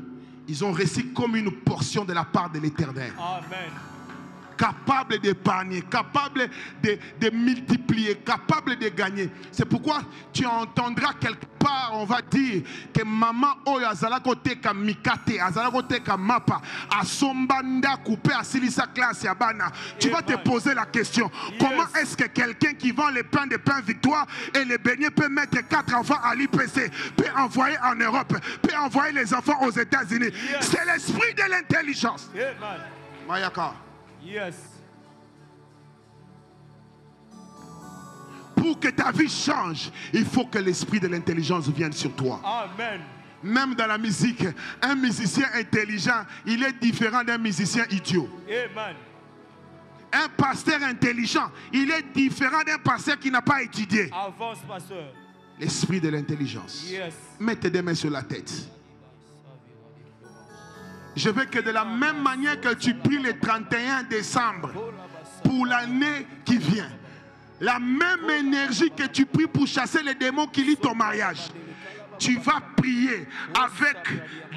ils ont reçu comme une portion de la part de l'Éternel. Amen. Capable d'épargner, capable de multiplier, capable de gagner. C'est pourquoi tu entendras quelque part, on va dire que maman oyo azala kote ka mikate, azala kote ka mapa, asombanda coupé à silisa classe ya bana. Tu vas te poser la question, comment est-ce que quelqu'un qui vend les pains de pain Victoire et les beignets peut mettre 4 enfants à l'IPC, peut envoyer en Europe, peut envoyer les enfants aux États-Unis? C'est l'esprit de l'intelligence. Mayaka. Yes. Pour que ta vie change, il faut que l'esprit de l'intelligence vienne sur toi. Amen. Même dans la musique, un musicien intelligent, il est différent d'un musicien idiot. Amen. Un pasteur intelligent, il est différent d'un pasteur qui n'a pas étudié. Avance, pasteur. L'esprit de l'intelligence. Yes. Mets tes deux mains sur la tête. Je veux que de la même manière que tu pries le 31 décembre pour l'année qui vient, la même énergie que tu pries pour chasser les démons qui lient ton mariage, tu vas prier avec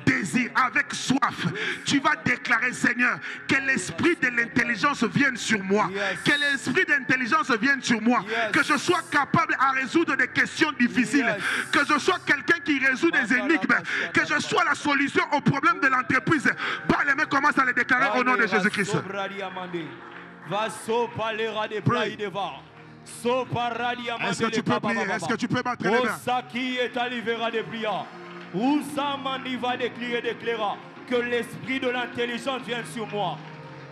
désir, avec soif. Tu vas déclarer, Seigneur, que l'esprit de l'intelligence vienne sur moi. Que l'esprit d'intelligence vienne sur moi. Que je sois capable à résoudre des questions difficiles. Que je sois quelqu'un qui résout des énigmes. Que je sois la solution aux problèmes de l'entreprise. Par les mains, commence à les déclarer au nom de Jésus-Christ. Est-ce que tu peux prier? Est-ce que tu peux battre les mains? Que l'esprit de l'intelligence vienne sur moi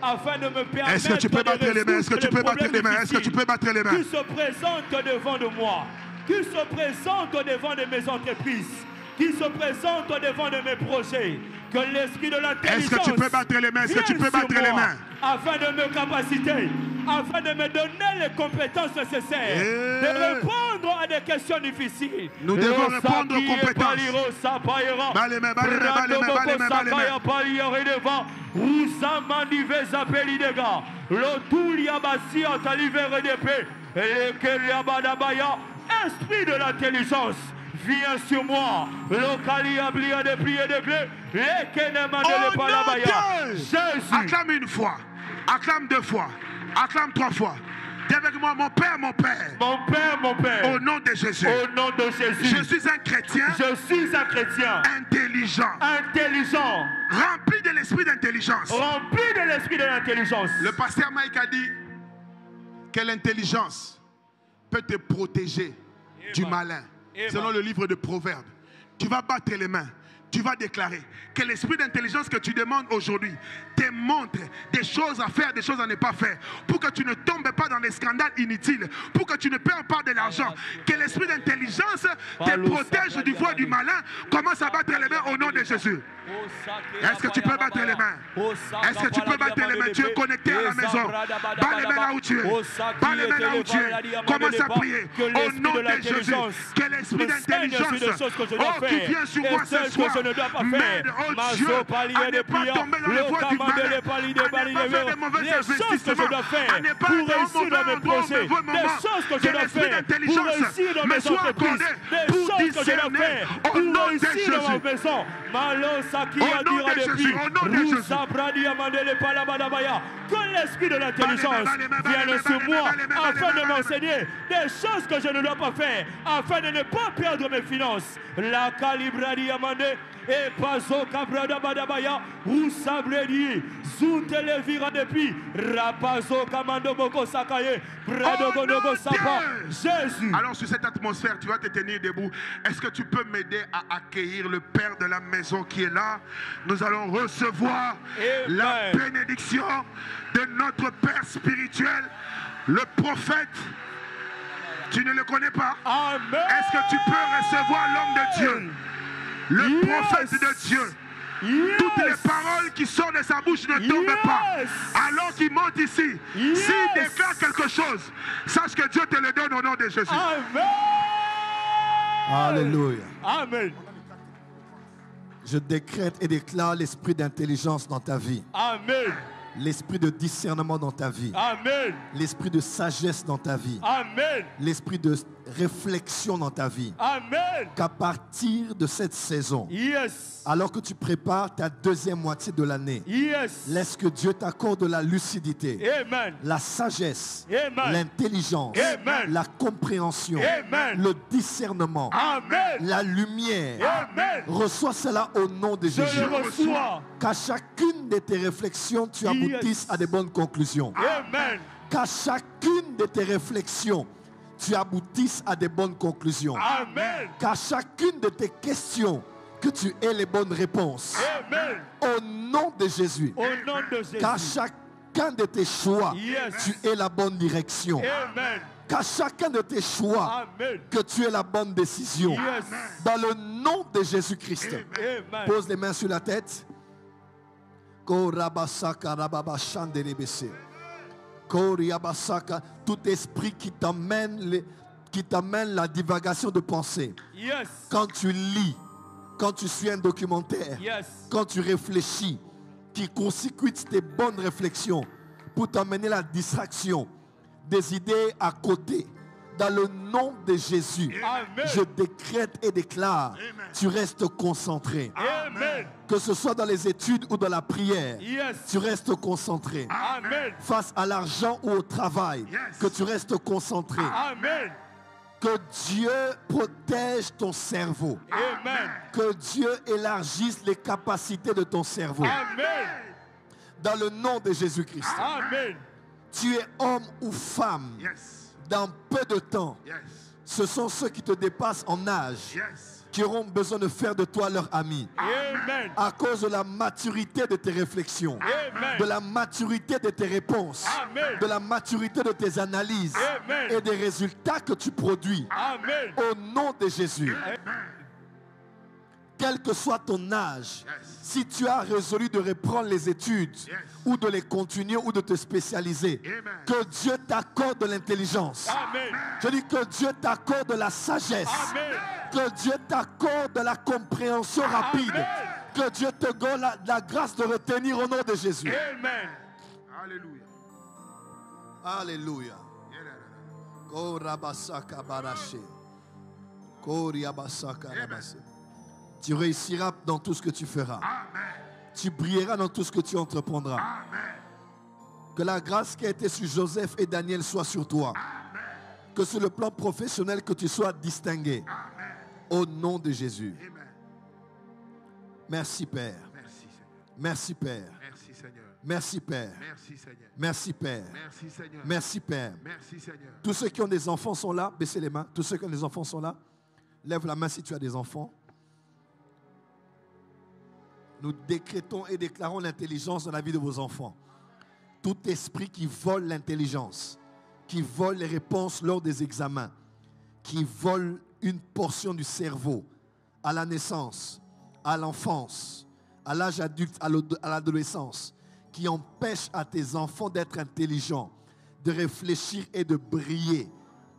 afin de me permettre. Est-ce que tu peux battre les mains? Est-ce que tu peux battre les mains? Est-ce que tu peux battre les mains? Qui se présente devant de moi, qui se présente devant de mes entreprises, qui se présente devant de mes projets. Que l'esprit de l'intelligence. Est-ce que tu peux battre les mains? Est-ce que tu peux battre les mains? Afin de me capaciter, afin de me donner les compétences nécessaires, de répondre à des questions difficiles. Nous devons répondre aux compétences. Esprit de l'intelligence, viens sur moi. Jésus. Acclame une fois, acclame deux fois, acclame trois fois. Dis avec moi, mon Père, mon Père. Mon Père, mon Père. Au nom de Jésus. Au nom de Jésus. Je suis un chrétien. Je suis un chrétien. Intelligent. Intelligent. Rempli de l'esprit d'intelligence. Rempli de l'esprit de l'intelligence. Le pasteur Mike a dit que l'intelligence peut te protéger du malin. Selon le livre de Proverbes. Tu vas battre les mains. Tu vas déclarer que l'esprit d'intelligence que tu demandes aujourd'hui te montre des choses à faire, des choses à ne pas faire, pour que tu ne tombes pas dans les scandales inutiles, pour que tu ne perds pas de l'argent. Que l'esprit d'intelligence te protège du voie du malin. Commence à battre les mains au nom de Jésus. Est-ce que tu peux battre les mains? Est-ce que tu peux battre les mains? Tu es connecté à la maison. Bats les mains là où tu es. Bats les mains là où tu es. Commence à prier au nom de Jésus. Que l'esprit d'intelligence qui vient sur moi ce soir m'aide, oh Dieu, à ne pas tomber dans le voie du malin, à ne pas faire de mauvais investissements, à ne pas être au mauvais moment. Que l'esprit d'intelligence me soit accordé pour discerner au nom de Jésus. Que l'esprit de l'intelligence vienne sur moi afin de m'enseigner des choses que je ne dois pas faire, afin de ne pas perdre mes finances. La calibradi amande et paso cabrada badabaya ou sabledi zoutele vira depuis rapazo kamando boko sakaye brado gonogo sapa Jésus. Alors sur cette atmosphère, tu vas te tenir debout. Est-ce que tu peux m'aider à accueillir le Père de la maison qui est là? Nous allons recevoir la bénédiction de notre Père spirituel, le prophète. Tu ne le connais pas? Amen. Est-ce que tu peux recevoir l'homme de Dieu, le prophète de Dieu? Toutes les paroles qui sortent de sa bouche ne tombent pas. Alors qu'il monte ici, s'il déclare quelque chose, sache que Dieu te le donne au nom de Jésus. Amen. Alléluia. Amen. Je décrète et déclare l'esprit d'intelligence dans ta vie. Amen. L'esprit de discernement dans ta vie. Amen. L'esprit de sagesse dans ta vie. Amen. L'esprit de réflexion dans ta vie. Amen. Qu'à partir de cette saison, Yes. alors que tu prépares ta deuxième moitié de l'année, Yes. laisse que Dieu t'accorde la lucidité, Amen. la sagesse, Amen. l'intelligence, Amen. la compréhension, Amen. le discernement, Amen. la lumière. Amen. Reçois cela au nom de Je Jésus. le reçois. Qu'à chacune de tes réflexions, tu aboutisses à de bonnes conclusions. Amen. Qu'à chacune de tes réflexions, tu aboutisses à de bonnes conclusions. Amen. Qu'à chacune de tes questions, que tu aies les bonnes réponses. Amen. Au nom de Jésus. Au nom de Jésus. Qu'à chacun de tes choix, Yes. tu aies la bonne direction. Amen. Qu'à chacun de tes choix, Amen. que tu aies la bonne décision. Yes. Dans le nom de Jésus-Christ. Amen. Pose les mains sur la tête. Korabasaka rababashanderebese. Koriabasaka. Tout esprit qui t'amène la divagation de pensée. Yes. Quand tu lis, quand tu suis un documentaire, Yes. quand tu réfléchis, qui consécute tes bonnes réflexions pour t'amener la distraction, des idées à côté. Dans le nom de Jésus, Amen. je décrète et déclare, tu restes concentré. Amen. Que ce soit dans les études ou dans la prière, Yes. tu restes concentré. Amen. Face à l'argent ou au travail, que tu restes concentré. Amen. Que Dieu protège ton cerveau. Amen. Que Dieu élargisse les capacités de ton cerveau. Amen. Dans le nom de Jésus-Christ. Amen. Tu es homme ou femme. Yes. Dans peu de temps, Yes. ce sont ceux qui te dépassent en âge Yes. qui auront besoin de faire de toi leur ami. Amen. À cause de la maturité de tes réflexions, Amen. de la maturité de tes réponses, Amen. de la maturité de tes analyses Amen. et des résultats que tu produis. Amen. Au nom de Jésus. Quel que soit ton âge, si tu as résolu de reprendre les études ou de les continuer ou de te spécialiser, que Dieu t'accorde de l'intelligence. Amen. Je dis que Dieu t'accorde de la sagesse. Amen. Que Dieu t'accorde de la compréhension rapide. Amen. Que Dieu te donne la grâce de retenir au nom de Jésus. Amen. Alléluia. Alléluia. Korabasaka baraché. Koriabasaka rabase. Tu réussiras dans tout ce que tu feras. Tu brilleras dans tout ce que tu entreprendras. Que la grâce qui a été sur Joseph et Daniel soit sur toi. Que sur le plan professionnel, que tu sois distingué. Au nom de Jésus. Merci Père. Merci Seigneur. Merci Père. Merci Seigneur. Merci Père. Merci Seigneur. Merci Père. Merci Seigneur. Merci Père. Merci Seigneur. Tous ceux qui ont des enfants sont là. Baissez les mains. Tous ceux qui ont des enfants sont là. Lève la main si tu as des enfants. Nous décrétons et déclarons l'intelligence dans la vie de vos enfants. Tout esprit qui vole l'intelligence, qui vole les réponses lors des examens, qui vole une portion du cerveau à la naissance, à l'enfance, à l'âge adulte, à l'adolescence, qui empêche à tes enfants d'être intelligents, de réfléchir et de briller.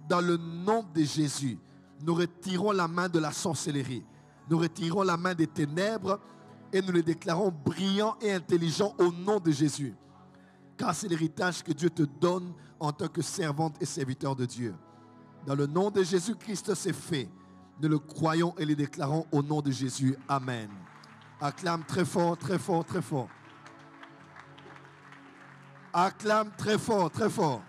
Dans le nom de Jésus, nous retirons la main de la sorcellerie, nous retirons la main des ténèbres et nous les déclarons brillants et intelligents au nom de Jésus. Car c'est l'héritage que Dieu te donne en tant que servante et serviteur de Dieu. Dans le nom de Jésus-Christ, c'est fait. Nous le croyons et le déclarons au nom de Jésus. Amen. Acclame très fort, très fort, très fort. Acclame très fort, très fort.